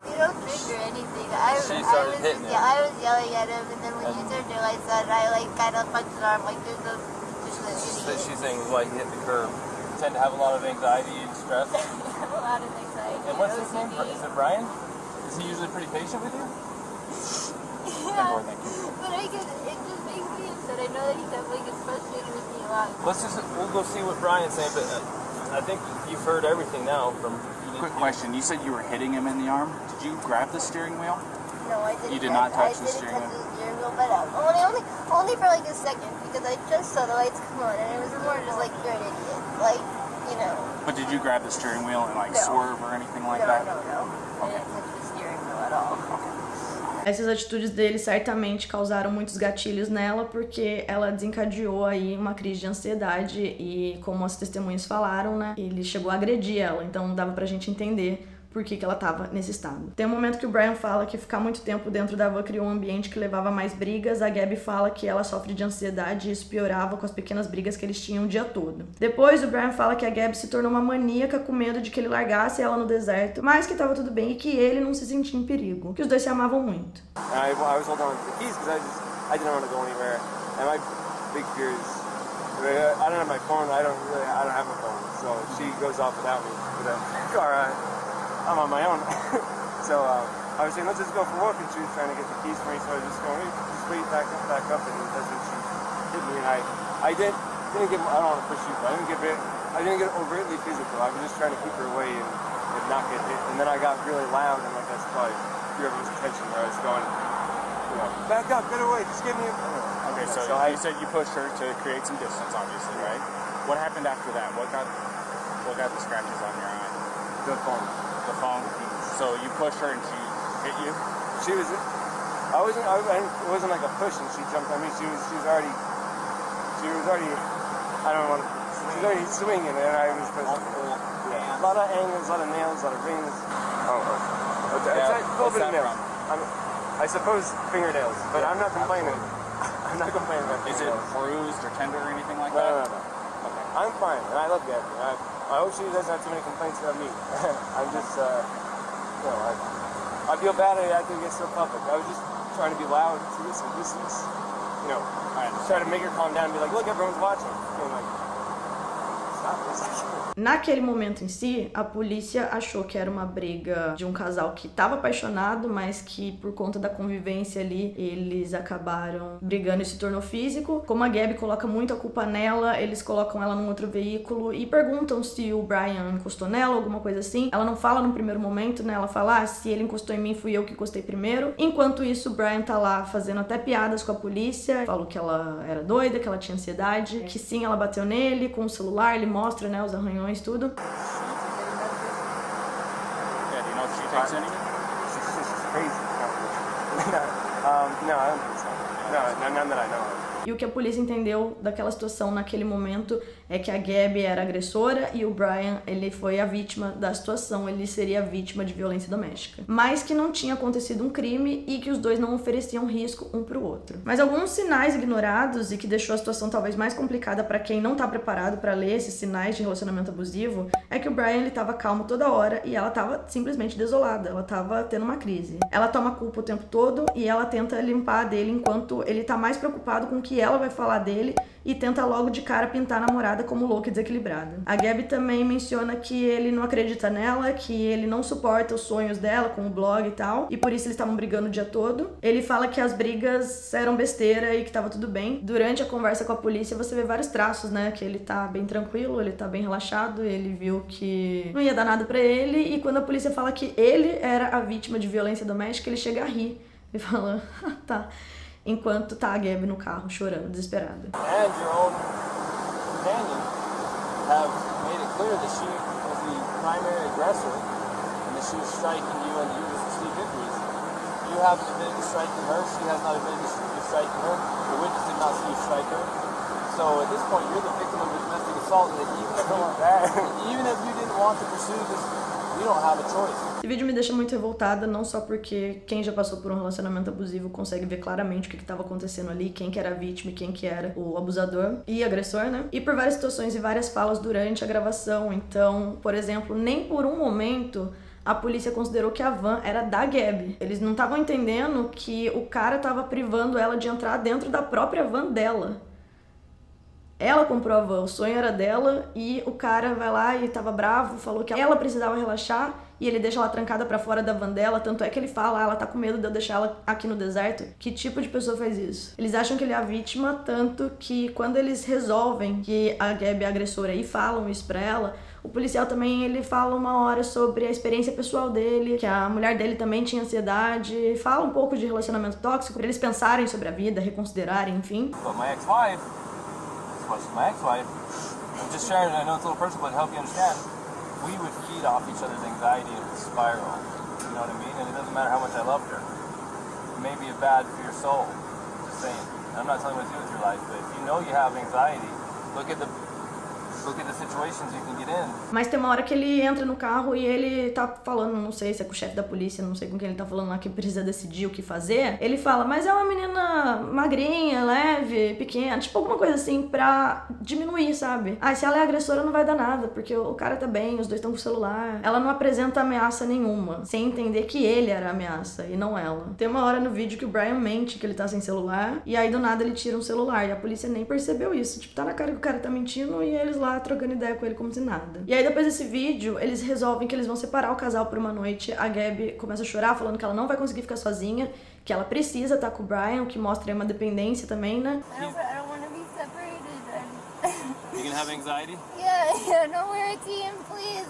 You don't trigger anything. She started hitting him. Yeah, I was yelling at him, and then when you turned your lights on, I like kind of punched his arm like there's no just an idiot. She's saying why he hit the curb. You tend to have a lot of anxiety and stress. I have a lot of anxiety. And what's his name? Is it Brian? Is he usually pretty patient with you? Yeah. But it just makes me upset. I know that he definitely gets frustrated with me a lot. We'll go see what Brian's saying, but I think you've heard everything now from... Quick question, you said you were hitting him in the arm. Did you grab the steering wheel? No, I didn't. You did not touch the steering wheel? I didn't touch the steering wheel, but only for like a second, because I just saw the lights come on, and it was more just like, you're an idiot. Like, you know. But did you grab the steering wheel and like swerve or anything like that? No. I didn't touch the steering wheel at all. Essas atitudes dele certamente causaram muitos gatilhos nela, porque ela desencadeou aí uma crise de ansiedade e, como as testemunhas falaram, né, ele chegou a agredir ela, então dava pra gente entender por que ela tava nesse estado. Tem um momento que o Brian fala que ficar muito tempo dentro da van criou um ambiente que levava a mais brigas. A Gabby fala que ela sofre de ansiedade e isso piorava com as pequenas brigas que eles tinham o dia todo. Depois, o Brian fala que a Gabby se tornou uma maníaca com medo de que ele largasse ela no deserto, mas que tava tudo bem e que ele não se sentia em perigo, que os dois se amavam muito. I was holding on to the keys because I didn't want to go anywhere. And my big fear is, I don't have my phone. I don't have my phone. So she goes off without me. But I'm on my own. So I was saying, let's just go for a walk, and she was trying to get the keys for me. So I was just going, just wait back up, and that's when she hit me. And I didn't get. I don't want to push you, but I didn't get overtly physical. I was just trying to keep her away and not get hit. And then I got really loud, and like that's probably whoever's attention where I was going. You know, back up, get away, just give me a... Okay, so you said you pushed her to create some distance, obviously, right? What happened after that? What got the scratches on your eye? The phone. The phone? So you pushed her and she hit you? It wasn't like a push and she jumped. I mean, she was already, I don't want to, she was already swinging and I was pushing. A lot of angles, a lot of nails, a lot of rings. It's a little bit of nails. I suppose fingernails, but I'm not complaining. I'm not complaining about fingernails. Is it bruised or tender or anything like that? No. Okay. I'm fine, and I love Gabby. I hope she doesn't have too many complaints about me. I'm just, I feel bad I had to get so public. I was just trying to be loud. So listen, try to make her calm down and be like, look, everyone's watching. And like, stop this. Naquele momento em si, a polícia achou que era uma briga de um casal que estava apaixonado, mas que por conta da convivência ali, eles acabaram brigando e se tornou físico. Como a Gabby coloca muito a culpa nela, eles colocam ela num outro veículo e perguntam se o Brian encostou nela, alguma coisa assim. Ela não fala no primeiro momento, né? Ela fala, se ele encostou em mim, fui eu que encostei primeiro. Enquanto isso, o Brian tá lá fazendo até piadas com a polícia, falou que ela era doida, que ela tinha ansiedade, que sim, ela bateu nele com o celular, ele mostra, né, os arranhões, tudo. Yeah, do you know if she takes any? She's crazy. No, I don't think so. No, none that I know of. E o que a polícia entendeu daquela situação naquele momento é que a Gabby era agressora e o Brian, ele foi a vítima da situação, ele seria a vítima de violência doméstica. Mas que não tinha acontecido um crime e que os dois não ofereciam risco um pro outro. Mas alguns sinais ignorados e que deixou a situação talvez mais complicada para quem não tá preparado para ler esses sinais de relacionamento abusivo é que o Brian, ele tava calmo toda hora e ela tava simplesmente desolada, ela tava tendo uma crise. Ela toma culpa o tempo todo e ela tenta limpar dele enquanto ele tá mais preocupado com o que ela vai falar dele e tenta logo de cara pintar a namorada como louca e desequilibrada. A Gabby também menciona que ele não acredita nela, que ele não suporta os sonhos dela com o blog e tal, e por isso eles estavam brigando o dia todo. Ele fala que as brigas eram besteira e que tava tudo bem. Durante a conversa com a polícia você vê vários traços, né, que ele tá bem tranquilo, ele tá bem relaxado, ele viu que não ia dar nada pra ele, e quando a polícia fala que ele era a vítima de violência doméstica, ele chega a rir e fala, tá. Enquanto tá a Gabby no carro, chorando, desesperada. And your own companion have made it clear that she was the primary aggressor and that she was striking you and you was the sleep injuries. You haven't admitted to striking her, she has not admitted to striking her, the witness did not see you strike her. So at this point, you're the victim of a domestic assault, and even if you didn't want to pursue this We don't have a choice. Esse vídeo me deixa muito revoltada, não só porque quem já passou por um relacionamento abusivo consegue ver claramente o que estava acontecendo ali, quem que era a vítima e quem que era o abusador e agressor, né? E por várias situações e várias falas durante a gravação. Então, por exemplo, nem por um momento a polícia considerou que a van era da Gabi. Eles não estavam entendendo que o cara estava privando ela de entrar dentro da própria van dela. Ela comprou a van, o sonho era dela, e o cara vai lá e tava bravo, falou que ela precisava relaxar, e ele deixa ela trancada pra fora da van dela, tanto é que ele fala, ela tá com medo de eu deixar ela aqui no deserto. Que tipo de pessoa faz isso? Eles acham que ele é a vítima, tanto que quando eles resolvem que a Gabi é agressora e falam isso pra ela, o policial também, ele fala uma hora sobre a experiência pessoal dele, que a mulher dele também tinha ansiedade, fala um pouco de relacionamento tóxico, pra eles pensarem sobre a vida, reconsiderarem, enfim. But my ex-wife, my ex-wife, I'm just sharing, I know it's a little personal, but to help you understand, we would feed off each other's anxiety and spiral, you know what I mean? And it doesn't matter how much I loved her. It may be bad for your soul, just saying. And I'm not telling you what to do with your life, but if you know you have anxiety, look at the situations you can get in. Mas tem uma hora que ele entra no carro e ele tá falando, não sei se é com o chefe da polícia, não sei com quem ele tá falando lá, que precisa decidir o que fazer. Ele fala, mas é uma menina magrinha, leve, pequena, tipo alguma coisa assim pra diminuir, sabe? Ah, se ela é agressora não vai dar nada, porque o cara tá bem, os dois estão com o celular. Ela não apresenta ameaça nenhuma, sem entender que ele era a ameaça e não ela. Tem uma hora no vídeo que o Brian mente que ele tá sem celular, e aí do nada ele tira um celular, e a polícia nem percebeu isso. Tipo, tá na cara que o cara tá mentindo e eles lá trocando ideia com ele como se nada. E aí depois desse vídeo, eles resolvem que eles vão separar o casal por uma noite. A Gabi começa a chorar, falando que ela não vai conseguir ficar sozinha, que ela precisa estar com o Brian, o que mostra aí uma dependência também, né? I don't want to be separated. You can have anxiety? Yeah, no, we're a team, please.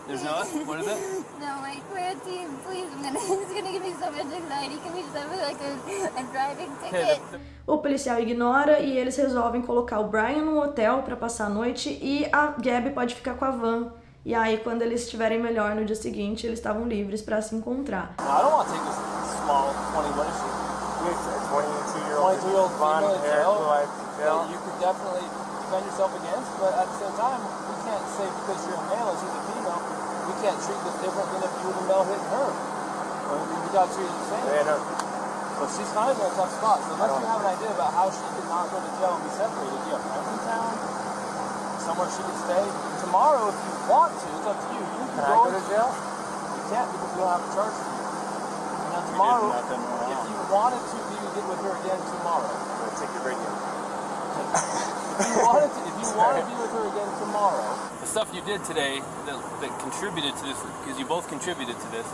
There's not? What is it? No, like, we're a team, please. It's gonna give me so much anxiety. Can we just have like a driving ticket? O policial ignora e eles resolvem colocar o Brian num hotel pra passar a noite e a Gabi pode ficar com a van. E aí, quando eles estiverem melhor no dia seguinte, eles estavam livres pra se encontrar. I don't want to take this small 21 issue. It's a 22-year-old blonde hair, blue-eyed that you could definitely defend yourself against, but at the same time, we can't say because you're a male and she's a female, we can't treat this different than if you were the male hitting her. We got to treat it the same. Yeah, no. So she's kind of in a tough spot. So unless you have an idea about how she could not go to jail and be separated, do you have friends in town? Somewhere she could stay? Tomorrow, if you want to, it's up to you. You can go to jail? You can't because we don't have a charge for you. Now tomorrow, if you wanted to, you would get with her again tomorrow. I'm going to take your radio. If you wanted to be with her again tomorrow. The stuff you did today that contributed to this, because you both contributed to this,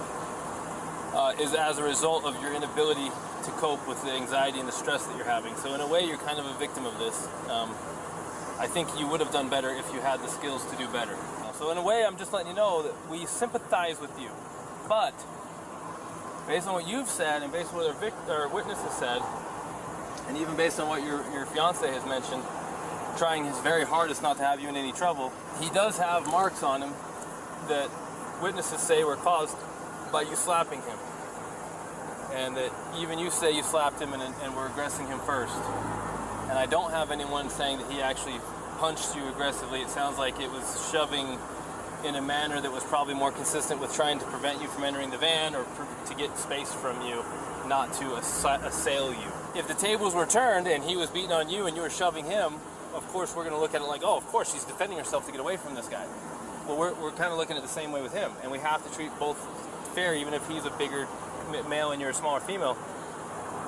is as a result of your inability to cope with the anxiety and the stress that you're having. So in a way, you're kind of a victim of this. I think you would have done better if you had the skills to do better. So in a way, I'm just letting you know that we sympathize with you. But based on what you've said and based on what our witness has said, and even based on what your fiance has mentioned, trying his very hardest not to have you in any trouble, he does have marks on him that witnesses say were caused by you slapping him. And that even you say you slapped him and were aggressing him first. And I don't have anyone saying that he actually punched you aggressively. It sounds like it was shoving in a manner that was probably more consistent with trying to prevent you from entering the van or to get space from you, not to assail you. If the tables were turned and he was beating on you and you were shoving him, of course we're going to look at it like, oh, of course she's defending herself to get away from this guy. Well, we're kind of looking at it the same way with him, and we have to treat both fair, even if he's a bigger male and you're a smaller female.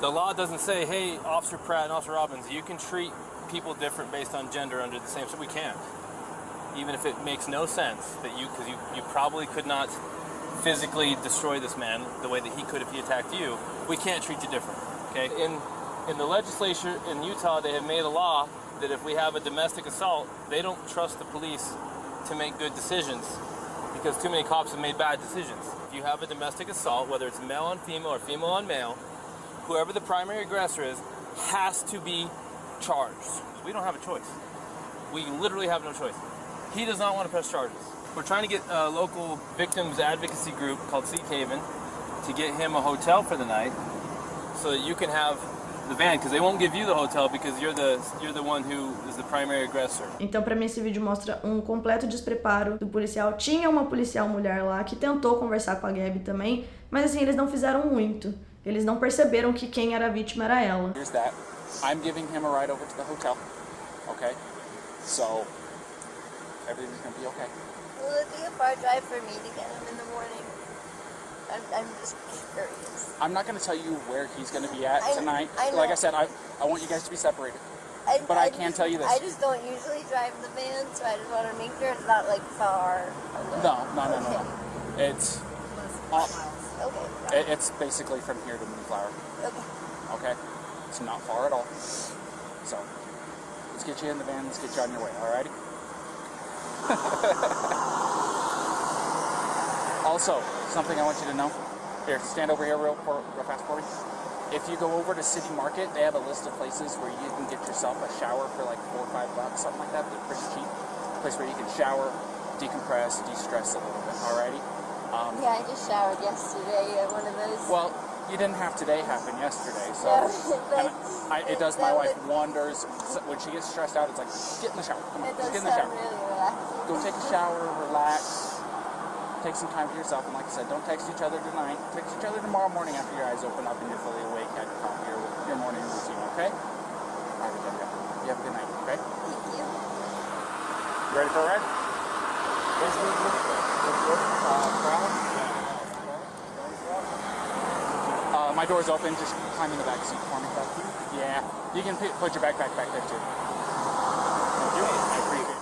The law doesn't say, hey, Officer Pratt and Officer Robbins, you can treat people different based on gender under the same, so we can't. Even if it makes no sense that because you probably could not physically destroy this man the way that he could if he attacked you, we can't treat you different, okay? In the legislature in Utah, they have made a law that if we have a domestic assault, they don't trust the police to make good decisions because too many cops have made bad decisions. If you have a domestic assault, whether it's male on female or female on male, whoever the primary aggressor is has to be charged. We don't have a choice. We literally have no choice. He does not want to press charges. We're trying to get a local victims advocacy group called Seek Haven to get him a hotel for the night so that you can have the van because they won't give you the hotel because you're the one who is the primary aggressor. Então, pra mim, esse vídeo mostra um completo despreparo do policial. Tinha uma policial mulher lá que tentou conversar com a Gabby também, mas assim, eles não fizeram muito. Eles não perceberam que quem era a vítima era ela. Here's that. I'm giving him a ride over to the hotel. Okay? So, everything's gonna be okay. Will it be a far drive for me to get him in the morning? I'm just curious. I'm not gonna tell you where he's gonna be at tonight. I know. Like I said, I want you guys to be separated. But I can tell you this. I just don't usually drive the van, so I just want to make sure it's not like far away. No. It's Okay. it's basically from here to Moonflower. Okay. Okay? It's not far at all. So, let's get you in the van, let's get you on your way, alrighty? Also, something I want you to know. Here, stand over here real fast for me. If you go over to City Market, they have a list of places where you can get yourself a shower for like $4 or $5, something like that. They're pretty cheap. A place where you can shower, decompress, de-stress a little bit, alrighty? Yeah, I just showered yesterday at one of those. Well, you didn't have today happen yesterday, so it does my wife wonders. When she gets stressed out, it's like, get in the shower. Come on, just get in the shower. Really relaxing. Go take a shower, relax, take some time for yourself. And like I said, don't text each other tonight. Text each other tomorrow morning after your eyes open up and you're fully awake, had your coffee or your morning routine, okay? All right, you have a good night, okay? Thank you. You ready for a ride? My door's open, just climb in the back seat for me. Yeah, you can put your backpack back there too. Thank you. I appreciate it.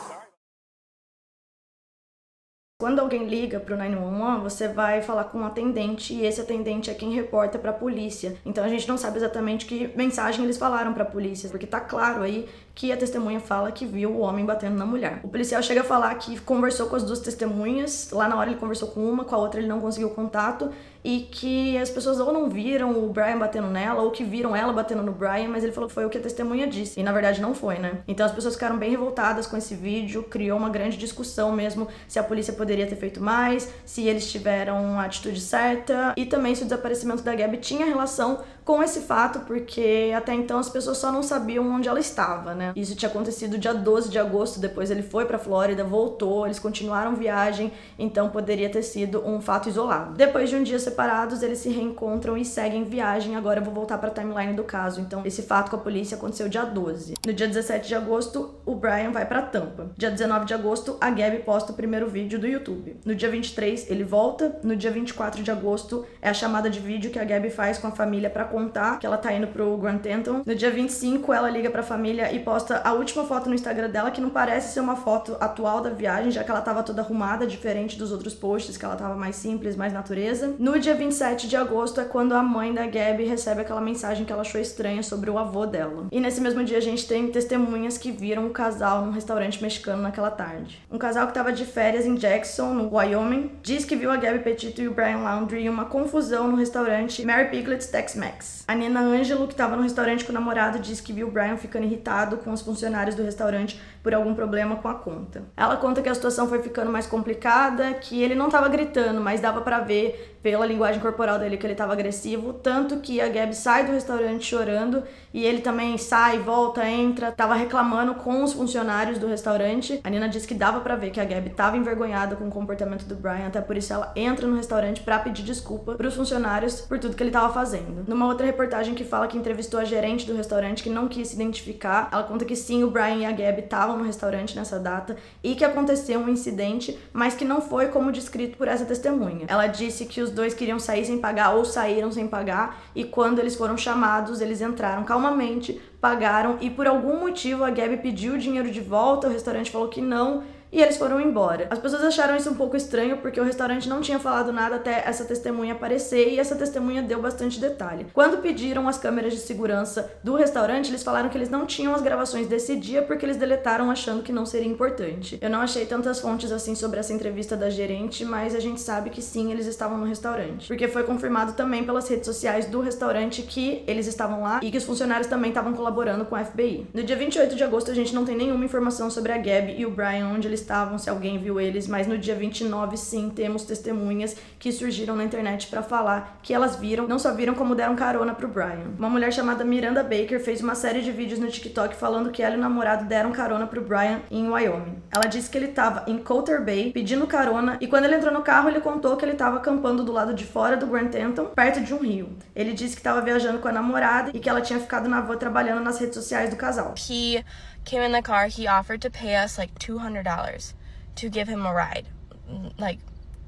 Quando alguém liga pro 911, você vai falar com um atendente e esse atendente é quem reporta pra polícia. Então a gente não sabe exatamente que mensagem eles falaram pra polícia, porque tá claro aí que a testemunha fala que viu o homem batendo na mulher. O policial chega a falar que conversou com as duas testemunhas, lá na hora ele conversou com uma, com a outra ele não conseguiu contato, e que as pessoas ou não viram o Brian batendo nela, ou que viram ela batendo no Brian, mas ele falou que foi o que a testemunha disse, e na verdade não foi, né? Então as pessoas ficaram bem revoltadas com esse vídeo, criou uma grande discussão mesmo se a polícia poderia ter feito mais, se eles tiveram a atitude certa, e também se o desaparecimento da Gabby tinha relação com esse fato, porque até então as pessoas só não sabiam onde ela estava, né? Isso tinha acontecido dia 12 de agosto, depois ele foi pra Flórida, voltou, eles continuaram viagem, então poderia ter sido um fato isolado. Depois de um dia separados, eles se reencontram e seguem viagem. Agora eu vou voltar pra timeline do caso. Então, esse fato com a polícia aconteceu dia 12. No dia 17 de agosto, o Brian vai pra Tampa. Dia 19 de agosto, a Gabby posta o primeiro vídeo do YouTube. No dia 23, ele volta. No dia 24 de agosto, é a chamada de vídeo que a Gabby faz com a família pra contar que ela tá indo pro Grand Teton. No dia 25, ela liga pra família e posta a última foto no Instagram dela, que não parece ser uma foto atual da viagem, já que ela tava toda arrumada, diferente dos outros posts, que ela tava mais simples, mais natureza. No dia 27 de agosto é quando a mãe da Gabby recebe aquela mensagem que ela achou estranha sobre o avô dela. E nesse mesmo dia a gente tem testemunhas que viram um casal num restaurante mexicano naquela tarde. Um casal que tava de férias em Jackson, no Wyoming, diz que viu a Gabby Petito e o Brian Laundrie em uma confusão no restaurante Mary Piglet's Tex-Mex. A Nina Angelo, que tava no restaurante com o namorado, diz que viu o Brian ficando irritado com os funcionários do restaurante por algum problema com a conta. Ela conta que a situação foi ficando mais complicada, que ele não tava gritando, mas dava pra ver pela linguagem corporal dele que ele tava agressivo, tanto que a Gabby sai do restaurante chorando e ele também sai, volta, entra, tava reclamando com os funcionários do restaurante. A Nina disse que dava pra ver que a Gabby tava envergonhada com o comportamento do Brian, até por isso ela entra no restaurante pra pedir desculpa pros funcionários por tudo que ele tava fazendo. Numa outra reportagem que fala que entrevistou a gerente do restaurante, que não quis se identificar, ela conta que sim, o Brian e a Gabby estavam no restaurante nessa data e que aconteceu um incidente, mas que não foi como descrito por essa testemunha. Ela disse que os dois queriam sair sem pagar ou saíram sem pagar, e quando eles foram chamados, eles entraram calmamente, pagaram, e por algum motivo a Gabby pediu o dinheiro de volta, o restaurante falou que não, e eles foram embora. As pessoas acharam isso um pouco estranho porque o restaurante não tinha falado nada até essa testemunha aparecer, e essa testemunha deu bastante detalhe. Quando pediram as câmeras de segurança do restaurante, eles falaram que eles não tinham as gravações desse dia porque eles deletaram achando que não seria importante. Eu não achei tantas fontes assim sobre essa entrevista da gerente, mas a gente sabe que sim, eles estavam no restaurante, porque foi confirmado também pelas redes sociais do restaurante que eles estavam lá e que os funcionários também estavam colaborando com a FBI. No dia 28 de agosto a gente não tem nenhuma informação sobre a Gabby e o Brian, onde eles eles estavam, se alguém viu eles, mas no dia 29 sim, temos testemunhas que surgiram na internet pra falar que elas viram, não só viram como deram carona pro Brian. Uma mulher chamada Miranda Baker fez uma série de vídeos no TikTok falando que ela e o namorado deram carona pro Brian em Wyoming. Ela disse que ele tava em Coulter Bay pedindo carona e quando ele entrou no carro ele contou que ele tava acampando do lado de fora do Grand Teton, perto de um rio. Ele disse que tava viajando com a namorada e que ela tinha ficado na van trabalhando nas redes sociais do casal. He came in the car, he offered to pay us like $200 to give him a ride, like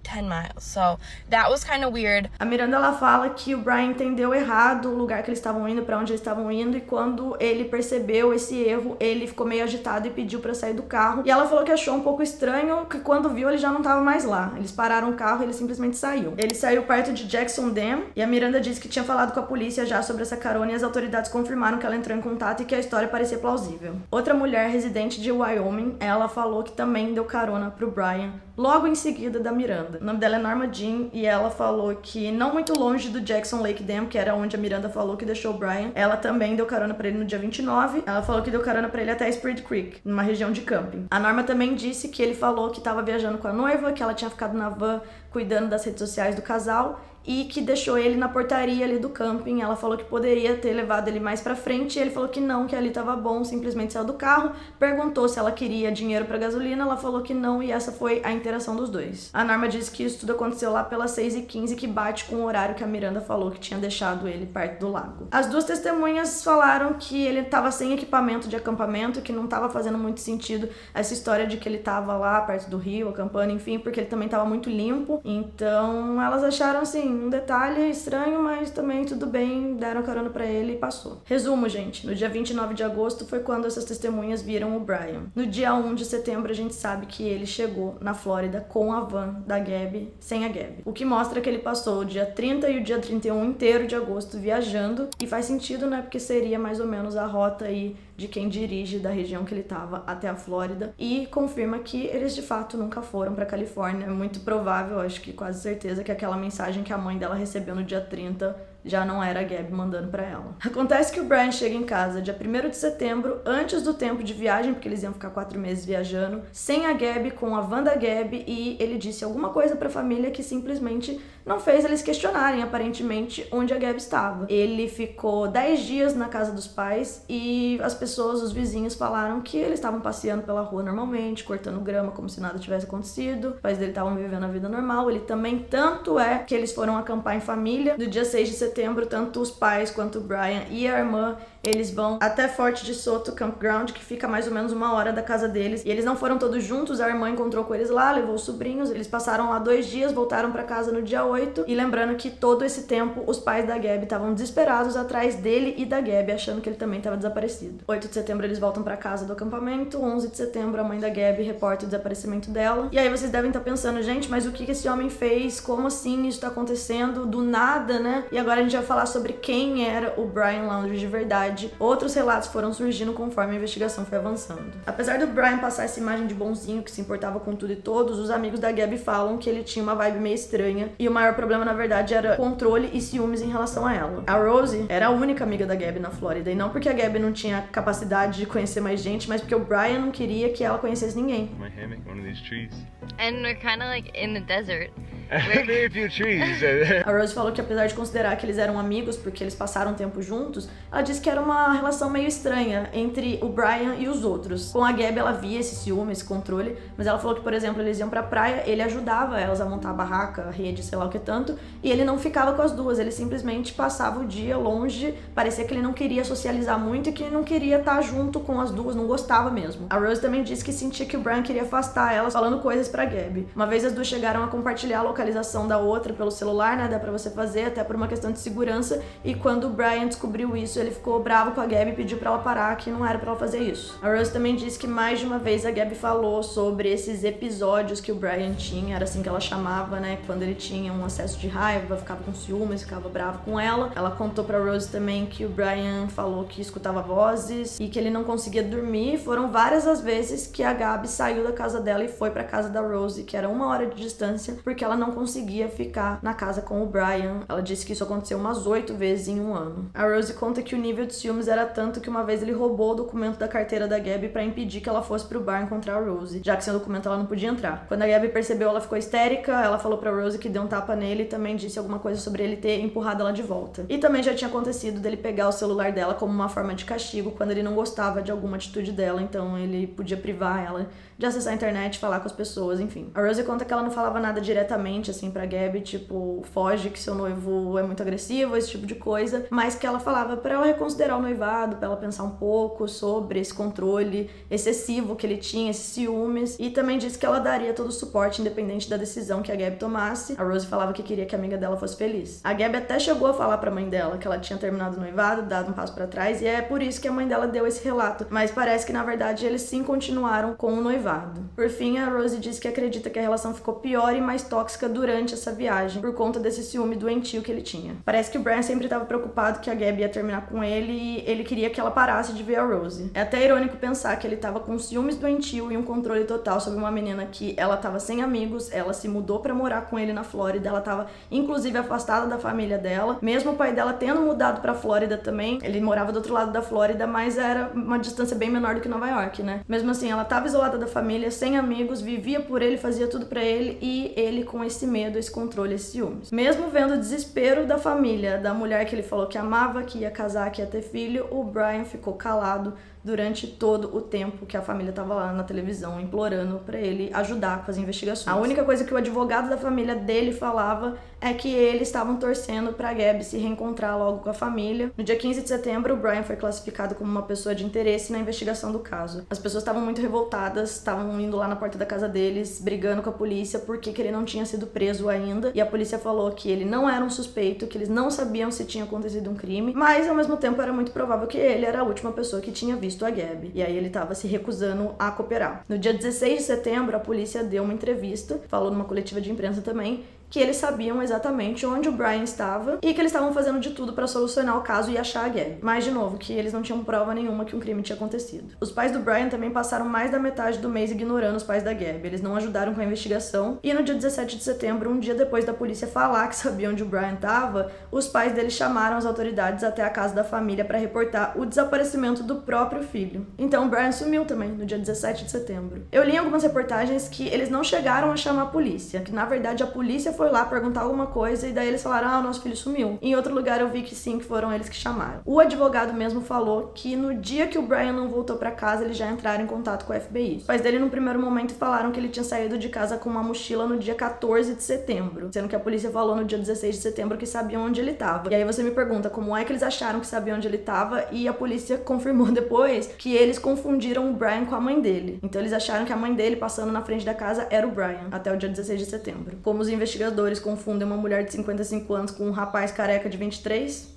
10 miles. So that was kind of weird. A Miranda, ela fala que o Brian entendeu errado o lugar que eles estavam indo, pra onde eles estavam indo, e quando ele percebeu esse erro, ele ficou meio agitado e pediu pra sair do carro. E ela falou que achou um pouco estranho, que quando viu ele já não tava mais lá. Eles pararam o carro e ele simplesmente saiu. Ele saiu perto de Jackson Dam e a Miranda disse que tinha falado com a polícia já sobre essa carona e as autoridades confirmaram que ela entrou em contato e que a história parecia plausível. Outra mulher residente de Wyoming, ela falou que também deu carona pro Brian logo em seguida da Miranda. O nome dela é Norma Jean e ela falou que não muito longe do Jackson Lake Dam, que era onde a Miranda falou que deixou o Brian, ela também deu carona pra ele no dia 29. Ela falou que deu carona pra ele até Spirit Creek, numa região de camping. A Norma também disse que ele falou que tava viajando com a noiva, que ela tinha ficado na van cuidando das redes sociais do casal e que deixou ele na portaria ali do camping. Ela falou que poderia ter levado ele mais pra frente e ele falou que não, que ali tava bom, simplesmente saiu do carro, perguntou se ela queria dinheiro pra gasolina, ela falou que não e essa foi a interação dos dois. A Norma disse que isso tudo aconteceu lá pelas 6h15, que bate com o horário que a Miranda falou que tinha deixado ele perto do lago. As duas testemunhas falaram que ele tava sem equipamento de acampamento, que não tava fazendo muito sentido essa história de que ele tava lá perto do rio, acampando, enfim, porque ele também tava muito limpo. Então elas acharam assim, um detalhe estranho, mas também tudo bem, deram carona pra ele e passou. Resumo, gente, no dia 29 de agosto foi quando essas testemunhas viram o Brian. No dia 1 de setembro a gente sabe que ele chegou na Flórida com a van da Gabi, sem a Gabi. O que mostra que ele passou o dia 30 e o dia 31 inteiro de agosto viajando, e faz sentido, né, porque seria mais ou menos a rota aí de quem dirige da região que ele tava até a Flórida, e confirma que eles de fato nunca foram pra Califórnia. É muito provável, acho que quase certeza, que aquela mensagem que a mãe dela recebeu no dia 30 já não era a Gabi mandando pra ela. Acontece que o Brian chega em casa dia 1º de setembro, antes do tempo de viagem, porque eles iam ficar 4 meses viajando, sem a Gabi, com a van da Gabi, e ele disse alguma coisa pra família que simplesmente não fez eles questionarem, aparentemente, onde a Gabi estava. Ele ficou 10 dias na casa dos pais e as pessoas, os vizinhos, falaram que eles estavam passeando pela rua normalmente, cortando grama como se nada tivesse acontecido. Os pais dele estavam vivendo a vida normal. Ele também, tanto é que eles foram acampar em família. No dia 6 de setembro, tanto os pais quanto o Brian e a irmã, eles vão até Fort de Soto Campground, que fica mais ou menos 1 hora da casa deles. E eles não foram todos juntos, a irmã encontrou com eles lá, levou os sobrinhos. Eles passaram lá 2 dias, voltaram pra casa no dia 8. E lembrando que todo esse tempo, os pais da Gabi estavam desesperados atrás dele e da Gabi, achando que ele também estava desaparecido. 8 de setembro eles voltam pra casa do acampamento. 11 de setembro a mãe da Gabi reporta o desaparecimento dela. E aí vocês devem estar pensando, gente, mas o que esse homem fez? Como assim isso tá acontecendo do nada, né? E agora a gente vai falar sobre quem era o Brian Laundrie de verdade. Outros relatos foram surgindo conforme a investigação foi avançando. Apesar do Brian passar essa imagem de bonzinho, que se importava com tudo e todos, os amigos da Gabi falam que ele tinha uma vibe meio estranha e o maior problema, na verdade, era controle e ciúmes em relação a ela. A Rosie era a única amiga da Gabi na Flórida, e não porque a Gabi não tinha capacidade de conhecer mais gente, mas porque o Brian não queria que ela conhecesse ninguém. My hammock, one of these trees. And we're kind of like in the desert. Very few trees. A Rose falou que apesar de considerar que eles eram amigos porque eles passaram tempo juntos, ela disse que era uma relação meio estranha entre o Brian e os outros. Com a Gabi ela via esse ciúme, esse controle, mas ela falou que, por exemplo, eles iam pra praia, ele ajudava elas a montar a barraca, a rede, sei lá o que tanto, e ele não ficava com as duas, ele simplesmente passava o dia longe, parecia que ele não queria socializar muito e que não queria estar junto com as duas, não gostava mesmo. A Rose também disse que sentia que o Brian queria afastar elas, falando coisas pra Gabi. Uma vez as duas chegaram a compartilhar a localização da outra pelo celular, né, dá pra você fazer, até por uma questão de segurança, e quando o Brian descobriu isso, ele ficou bravo com a Gabi e pediu pra ela parar, que não era pra ela fazer isso. A Rose também disse que mais de uma vez a Gabi falou sobre esses episódios que o Brian tinha, era assim que ela chamava, né, quando ele tinha um acesso de raiva, ficava com ciúmes, ficava bravo com ela. Ela contou pra Rose também que o Brian falou que escutava vozes e que ele não conseguia dormir. Foram várias as vezes que a Gabi saiu da casa dela e foi pra casa da Rose, que era 1 hora de distância, porque ela não não conseguia ficar na casa com o Brian. Ela disse que isso aconteceu umas 8 vezes em um ano. A Rosie conta que o nível de ciúmes era tanto que uma vez ele roubou o documento da carteira da Gabby pra impedir que ela fosse pro bar encontrar a Rosie, já que sem o documento ela não podia entrar. Quando a Gabby percebeu, ela ficou histérica, ela falou pra Rosie que deu um tapa nele e também disse alguma coisa sobre ele ter empurrado ela de volta. E também já tinha acontecido dele pegar o celular dela como uma forma de castigo quando ele não gostava de alguma atitude dela, então ele podia privar ela de acessar a internet, falar com as pessoas, enfim. A Rosie conta que ela não falava nada diretamente, assim, pra Gabby, tipo, foge que seu noivo é muito agressivo, esse tipo de coisa, mas que ela falava pra ela reconsiderar o noivado, pra ela pensar um pouco sobre esse controle excessivo que ele tinha, esses ciúmes, e também disse que ela daria todo o suporte, independente da decisão que a Gabby tomasse. A Rosie falava que queria que a amiga dela fosse feliz. A Gabby até chegou a falar pra mãe dela que ela tinha terminado o noivado, dado um passo pra trás, e é por isso que a mãe dela deu esse relato, mas parece que na verdade eles sim continuaram com o noivado. Por fim, a Rosie disse que acredita que a relação ficou pior e mais tóxica durante essa viagem, por conta desse ciúme doentio que ele tinha. Parece que o Brian sempre estava preocupado que a Gabby ia terminar com ele e ele queria que ela parasse de ver a Rosie. É até irônico pensar que ele estava com ciúmes doentio e um controle total sobre uma menina que ela estava sem amigos, ela se mudou para morar com ele na Flórida, ela estava inclusive afastada da família dela, mesmo o pai dela tendo mudado para Flórida também. Ele morava do outro lado da Flórida, mas era uma distância bem menor do que Nova York, né? Mesmo assim, ela estava isolada da família, sem amigos, vivia por ele, fazia tudo pra ele e ele com esse medo, esse controle, esse ciúmes. Mesmo vendo o desespero da família, da mulher que ele falou que amava, que ia casar, que ia ter filho, o Brian ficou calado durante todo o tempo que a família tava lá na televisão implorando pra ele ajudar com as investigações. A única coisa que o advogado da família dele falava é que eles estavam torcendo pra Gabby se reencontrar logo com a família. No dia 15 de setembro, o Brian foi classificado como uma pessoa de interesse na investigação do caso. As pessoas estavam muito revoltadas, estavam indo lá na porta da casa deles, brigando com a polícia porque que ele não tinha sido preso ainda, e a polícia falou que ele não era um suspeito, que eles não sabiam se tinha acontecido um crime, mas ao mesmo tempo era muito provável que ele era a última pessoa que tinha visto a Gabby, e aí ele tava se recusando a cooperar. No dia 16 de setembro, a polícia deu uma entrevista, falou numa coletiva de imprensa também, que eles sabiam exatamente onde o Brian estava e que eles estavam fazendo de tudo para solucionar o caso e achar a Gabby. Mas, de novo, que eles não tinham prova nenhuma que um crime tinha acontecido. Os pais do Brian também passaram mais da metade do mês ignorando os pais da Gabby. Eles não ajudaram com a investigação e no dia 17 de setembro, um dia depois da polícia falar que sabia onde o Brian estava, os pais dele chamaram as autoridades até a casa da família para reportar o desaparecimento do próprio filho. Então, o Brian sumiu também no dia 17 de setembro. Eu li em algumas reportagens que eles não chegaram a chamar a polícia, que na verdade a polícia foi lá perguntar alguma coisa e daí eles falaram, o nosso filho sumiu. Em outro lugar eu vi que sim, que foram eles que chamaram. O advogado mesmo falou que no dia que o Brian não voltou pra casa, eles já entraram em contato com o FBI. Os pais dele, no primeiro momento, falaram que ele tinha saído de casa com uma mochila no dia 14 de setembro, sendo que a polícia falou no dia 16 de setembro que sabiam onde ele tava. E aí você me pergunta, como é que eles acharam que sabiam onde ele tava? E a polícia confirmou depois que eles confundiram o Brian com a mãe dele. Então eles acharam que a mãe dele, passando na frente da casa, era o Brian, até o dia 16 de setembro. Como os investigadores confundem uma mulher de 55 anos com um rapaz careca de 23,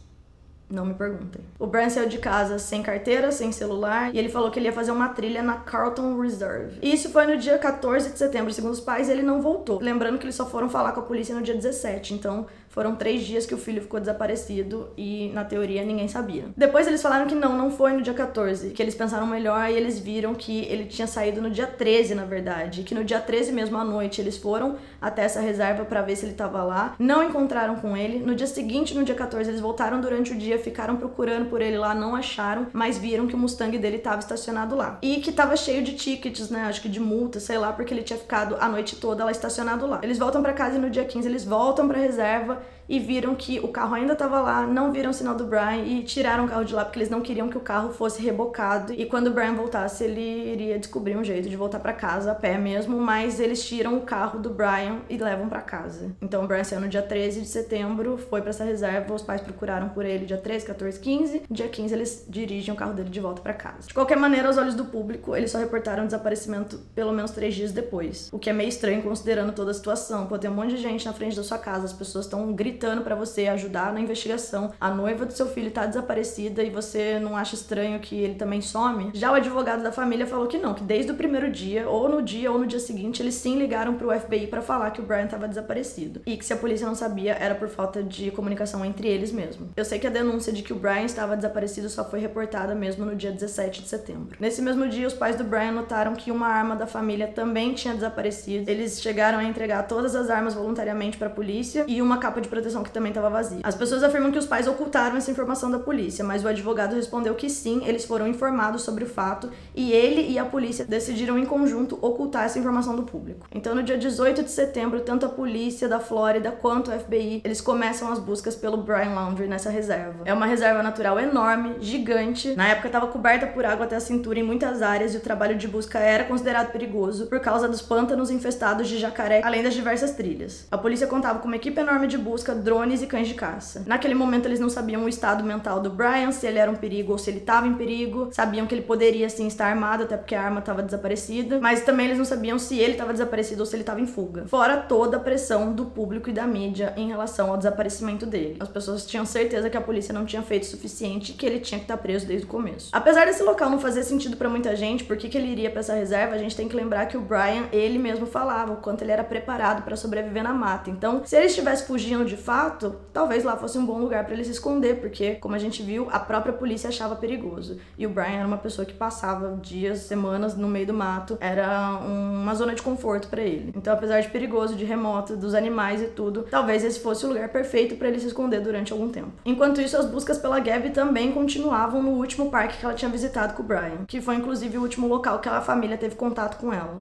não me perguntem. O Brian saiu de casa sem carteira, sem celular, e ele falou que ele ia fazer uma trilha na Carlton Reserve. E isso foi no dia 14 de setembro. Segundo os pais, ele não voltou. Lembrando que eles só foram falar com a polícia no dia 17, então foram 3 dias que o filho ficou desaparecido e, na teoria, ninguém sabia. Depois eles falaram que não foi no dia 14, que eles pensaram melhor e eles viram que ele tinha saído no dia 13, na verdade, que no dia 13 mesmo à noite eles foram até essa reserva pra ver se ele tava lá, não encontraram com ele. No dia seguinte, no dia 14, eles voltaram durante o dia, ficaram procurando por ele lá, não acharam, mas viram que o Mustang dele tava estacionado lá. E que tava cheio de tickets, né, acho que de multa, sei lá, porque ele tinha ficado a noite toda lá estacionado lá. Eles voltam pra casa e no dia 15 eles voltam pra reserva e viram que o carro ainda estava lá, não viram o sinal do Brian e tiraram o carro de lá porque eles não queriam que o carro fosse rebocado. E quando o Brian voltasse, ele iria descobrir um jeito de voltar para casa a pé mesmo, mas eles tiram o carro do Brian e levam para casa. Então o Brian saiu no dia 13 de setembro, foi para essa reserva, os pais procuraram por ele dia 13, 14, 15. Dia 15 eles dirigem o carro dele de volta para casa. De qualquer maneira, aos olhos do público, eles só reportaram o desaparecimento pelo menos 3 dias depois. O que é meio estranho considerando toda a situação. Pô, tem um monte de gente na frente da sua casa, as pessoas estão estão gritando pra você ajudar na investigação. A noiva do seu filho tá desaparecida e você não acha estranho que ele também some? Já o advogado da família falou que não, que desde o primeiro dia, ou no dia seguinte, eles sim ligaram pro FBI pra falar que o Brian tava desaparecido. E que se a polícia não sabia, era por falta de comunicação entre eles mesmo. Eu sei que a denúncia de que o Brian estava desaparecido só foi reportada mesmo no dia 17 de setembro. Nesse mesmo dia, os pais do Brian notaram que uma arma da família também tinha desaparecido. Eles chegaram a entregar todas as armas voluntariamente pra polícia e uma capa de proteção que também estava vazia. As pessoas afirmam que os pais ocultaram essa informação da polícia, mas o advogado respondeu que sim, eles foram informados sobre o fato e ele e a polícia decidiram em conjunto ocultar essa informação do público. Então, no dia 18 de setembro, tanto a polícia da Flórida quanto o FBI, eles começam as buscas pelo Brian Laundrie nessa reserva. É uma reserva natural enorme, gigante. Na época estava coberta por água até a cintura em muitas áreas e o trabalho de busca era considerado perigoso por causa dos pântanos infestados de jacaré, além das diversas trilhas. A polícia contava com uma equipe enorme de busca, drones e cães de caça. Naquele momento eles não sabiam o estado mental do Brian, se ele era um perigo ou se ele estava em perigo. Sabiam que ele poderia sim estar armado, até porque a arma estava desaparecida, mas também eles não sabiam se ele estava desaparecido ou se ele estava em fuga. Fora toda a pressão do público e da mídia em relação ao desaparecimento dele. As pessoas tinham certeza que a polícia não tinha feito o suficiente e que ele tinha que estar preso desde o começo. Apesar desse local não fazer sentido pra muita gente, por que ele iria pra essa reserva, a gente tem que lembrar que o Brian, ele mesmo falava o quanto ele era preparado pra sobreviver na mata. Então, se ele estivesse fugindo de fato, talvez lá fosse um bom lugar pra ele se esconder, porque, como a gente viu, a própria polícia achava perigoso. E o Brian era uma pessoa que passava dias, semanas no meio do mato, era uma zona de conforto pra ele. Então, apesar de perigoso, de remoto, dos animais e tudo, talvez esse fosse o lugar perfeito pra ele se esconder durante algum tempo. Enquanto isso, as buscas pela Gabby também continuavam no último parque que ela tinha visitado com o Brian, que foi inclusive o último local que a família teve contato com ela.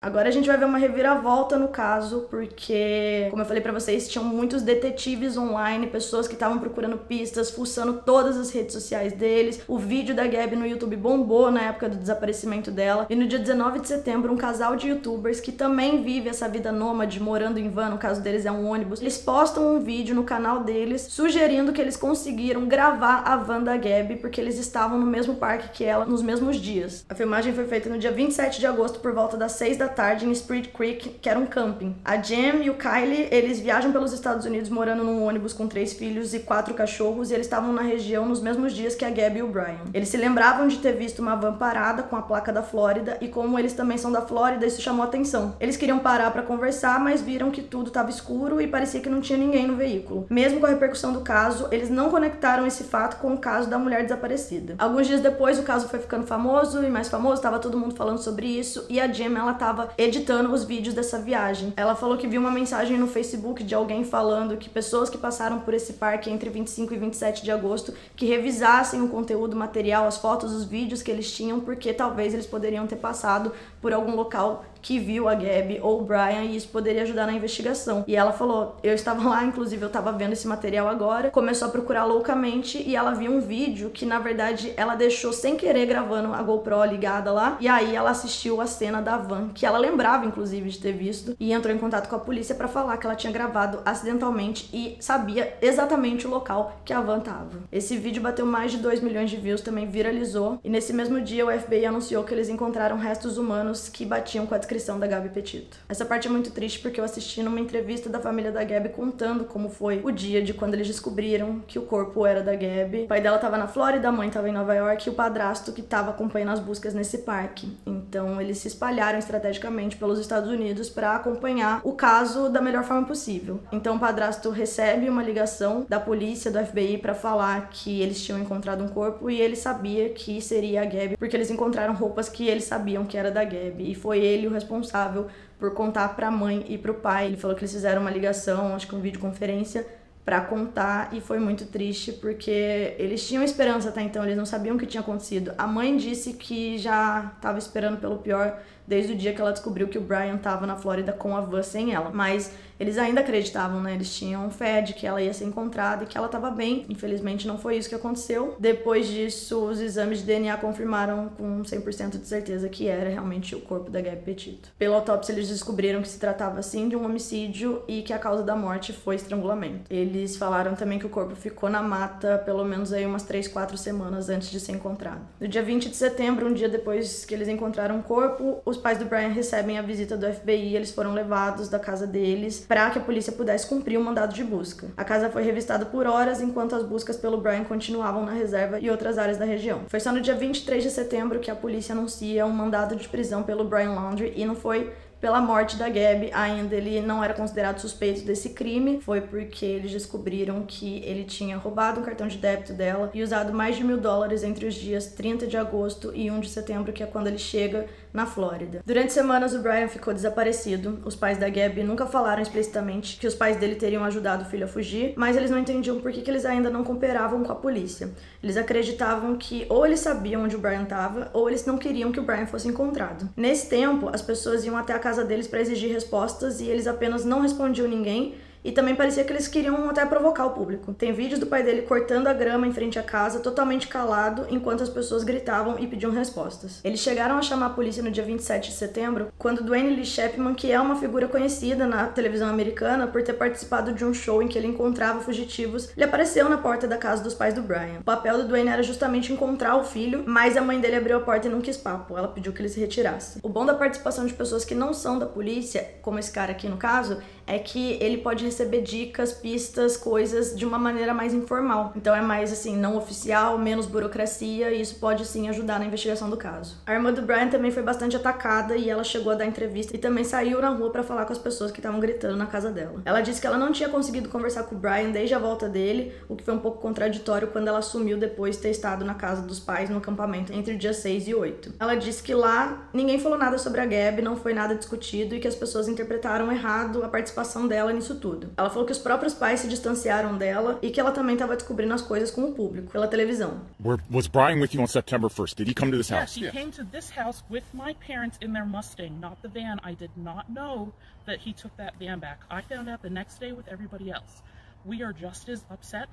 Agora a gente vai ver uma reviravolta no caso, porque, como eu falei pra vocês, tinham muitos detetives online, pessoas que estavam procurando pistas, fuçando todas as redes sociais deles. O vídeo da Gabby no YouTube bombou na época do desaparecimento dela. E no dia 19 de setembro, um casal de youtubers que também vive essa vida nômade, morando em van, no caso deles é um ônibus, eles postam um vídeo no canal deles, sugerindo que eles conseguiram gravar a van da Gabby, porque eles estavam no mesmo parque que ela, nos mesmos dias. A filmagem foi feita no dia 27 de agosto, por volta das 6 da tarde, em Spirit Creek, que era um camping. A Jem e o Kylie, eles viajam pelos Estados Unidos morando num ônibus com 3 filhos e 4 cachorros, e eles estavam na região nos mesmos dias que a Gabby e o Brian. Eles se lembravam de ter visto uma van parada com a placa da Flórida, e como eles também são da Flórida, isso chamou atenção. Eles queriam parar pra conversar, mas viram que tudo estava escuro e parecia que não tinha ninguém no veículo. Mesmo com a repercussão do caso, eles não conectaram esse fato com o caso da mulher desaparecida. Alguns dias depois, o caso foi ficando famoso e mais famoso, tava todo mundo falando sobre isso, e a Jem, ela tava editando os vídeos dessa viagem. Ela falou que viu uma mensagem no Facebook de alguém falando que pessoas que passaram por esse parque entre 25 e 27 de agosto que revisassem o conteúdo material, as fotos, os vídeos que eles tinham, porque talvez eles poderiam ter passado por algum local que viu a Gabby ou o Brian e isso poderia ajudar na investigação. E ela falou, eu estava lá, inclusive eu estava vendo esse material agora, começou a procurar loucamente e ela viu um vídeo que na verdade ela deixou sem querer gravando a GoPro ligada lá, e aí ela assistiu a cena da van, que ela lembrava inclusive de ter visto, e entrou em contato com a polícia pra falar que ela tinha gravado acidentalmente e sabia exatamente o local que a van tava. Esse vídeo bateu mais de 2 milhões de views, também viralizou, e nesse mesmo dia o FBI anunciou que eles encontraram restos humanos que batiam com a descrição da Gabby Petito. Essa parte é muito triste porque eu assisti numa entrevista da família da Gabby contando como foi o dia de quando eles descobriram que o corpo era da Gabby. O pai dela tava na Flórida, a mãe tava em Nova York e o padrasto que tava acompanhando as buscas nesse parque. Então eles se espalharam estrategicamente pelos Estados Unidos para acompanhar o caso da melhor forma possível. Então o padrasto recebe uma ligação da polícia, do FBI, para falar que eles tinham encontrado um corpo e ele sabia que seria a Gabby porque eles encontraram roupas que eles sabiam que era da Gabby, e foi ele o responsável por contar pra mãe e pro pai. Ele falou que eles fizeram uma ligação, acho que uma videoconferência, pra contar, e foi muito triste porque eles tinham esperança até então, eles não sabiam o que tinha acontecido. A mãe disse que já tava esperando pelo pior desde o dia que ela descobriu que o Brian tava na Flórida com a van sem ela, mas eles ainda acreditavam, né? Eles tinham fé de que ela ia ser encontrada e que ela tava bem. Infelizmente não foi isso que aconteceu. Depois disso, os exames de DNA confirmaram com 100% de certeza que era realmente o corpo da Gabby Petito. Pela autópsia, eles descobriram que se tratava sim de um homicídio e que a causa da morte foi estrangulamento. Eles falaram também que o corpo ficou na mata pelo menos aí umas 3, 4 semanas antes de ser encontrado. No dia 20 de setembro, um dia depois que eles encontraram o corpo, o os pais do Brian recebem a visita do FBI e eles foram levados da casa deles para que a polícia pudesse cumprir o mandado de busca. A casa foi revistada por horas enquanto as buscas pelo Brian continuavam na reserva e outras áreas da região. Foi só no dia 23 de setembro que a polícia anuncia um mandado de prisão pelo Brian Laundrie e não foi pela morte da Gabby, ainda ele não era considerado suspeito desse crime, foi porque eles descobriram que ele tinha roubado um cartão de débito dela e usado mais de $1.000 entre os dias 30 de agosto e 1 de setembro, que é quando ele chega na Flórida. Durante semanas o Brian ficou desaparecido, os pais da Gabby nunca falaram explicitamente que os pais dele teriam ajudado o filho a fugir, mas eles não entendiam por que eles ainda não cooperavam com a polícia. Eles acreditavam que ou eles sabiam onde o Brian estava, ou eles não queriam que o Brian fosse encontrado. Nesse tempo, as pessoas iam até a casa deles para exigir respostas e eles apenas não respondiam ninguém. E também parecia que eles queriam até provocar o público. Tem vídeos do pai dele cortando a grama em frente à casa, totalmente calado, enquanto as pessoas gritavam e pediam respostas. Eles chegaram a chamar a polícia no dia 27 de setembro, quando Dwayne Lee Chapman, que é uma figura conhecida na televisão americana por ter participado de um show em que ele encontrava fugitivos, ele apareceu na porta da casa dos pais do Brian. O papel do Dwayne era justamente encontrar o filho, mas a mãe dele abriu a porta e não quis papo. Ela pediu que ele se retirasse. O bom da participação de pessoas que não são da polícia, como esse cara aqui no caso, é que ele pode receber dicas, pistas, coisas de uma maneira mais informal. Então é mais assim, não oficial, menos burocracia, e isso pode sim ajudar na investigação do caso. A irmã do Brian também foi bastante atacada e ela chegou a dar entrevista e também saiu na rua para falar com as pessoas que estavam gritando na casa dela. Ela disse que ela não tinha conseguido conversar com o Brian desde a volta dele, o que foi um pouco contraditório quando ela sumiu depois de ter estado na casa dos pais no acampamento entre o dia 6 e 8. Ela disse que lá ninguém falou nada sobre a Gabby, não foi nada discutido e que as pessoas interpretaram errado a participação dela nisso tudo. Ela falou que os próprios pais se distanciaram dela e que ela também estava descobrindo as coisas com o público, pela televisão. Was Brian with you on September 1st? Did he come to this house? Yes, he came to this house with my parents in their Mustang, not the van. I did not know that he took that van back. I found out the next day with everybody else. We are just as upset,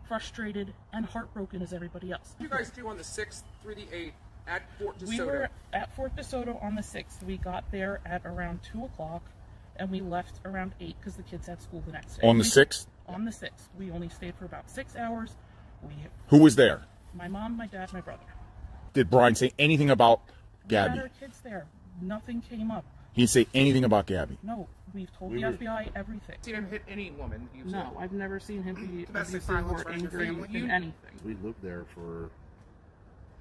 frustrated, and heartbroken as everybody else. You guys do on the 6th through the 8th at Fort DeSoto? We were at Fort DeSoto on the 6th. We got there at around 2 o'clock. And we left around 8 because the kids had school the next day. On the 6th? On the 6th. We only stayed for about 6 hours. Who was there? My mom, my dad, my brother. Did Brian say anything about Gabby? We had our kids there. Nothing came up. He didn't say anything about Gabby? No. We've told the FBI everything. Seen him hit any woman? No, I've never seen him be abusive or angry in anything. We lived there for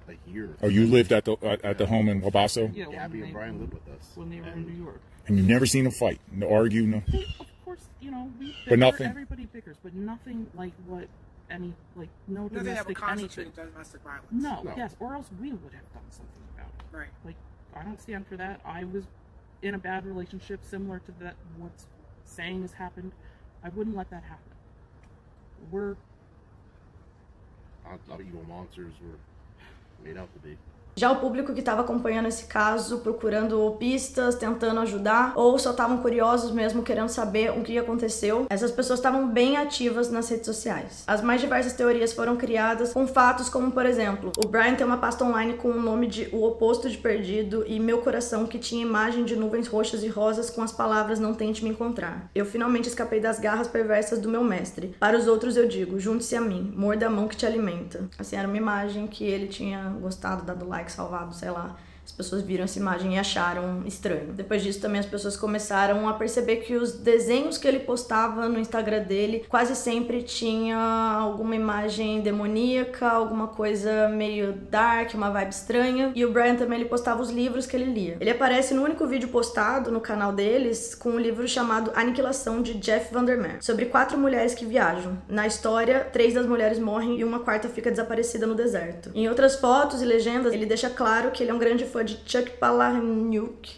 a year. Oh, you lived at the home in Wabasso? Yeah, Gabby and Brian lived with us. When they were in New York. And you've never seen them fight, no argue, no? Of course, you know, we bicker, but nothing. Everybody bickers, but nothing like what any, like, no they have a domestic anything. domestic violence. No, yes, or else we would have done something about it. Right. Like, I don't stand for that. I was in a bad relationship similar to that, what's saying has happened. I wouldn't let that happen. I thought evil monsters were made out to be. Já o público que estava acompanhando esse caso, procurando pistas, tentando ajudar, ou só estavam curiosos mesmo, querendo saber o que aconteceu, essas pessoas estavam bem ativas nas redes sociais. As mais diversas teorias foram criadas com fatos como, por exemplo, o Brian tem uma pasta online com o nome de O Oposto de Perdido e Meu Coração, que tinha imagem de nuvens roxas e rosas com as palavras Não Tente Me Encontrar. Eu finalmente escapei das garras perversas do meu mestre. Para os outros eu digo, junte-se a mim, morda a mão que te alimenta. Assim, era uma imagem que ele tinha gostado, dado like, salvado, sei lá. As pessoas viram essa imagem e acharam estranho. Depois disso também as pessoas começaram a perceber que os desenhos que ele postava no Instagram dele quase sempre tinha alguma imagem demoníaca, alguma coisa meio dark, uma vibe estranha. E o Brian também, ele postava os livros que ele lia. Ele aparece no único vídeo postado no canal deles com um livro chamado Aniquilação, de Jeff Vandermeer, sobre 4 mulheres que viajam. Na história, 3 das mulheres morrem e uma quarta fica desaparecida no deserto. Em outras fotos e legendas, ele deixa claro que ele é um grande fã de Chuck Palahniuk,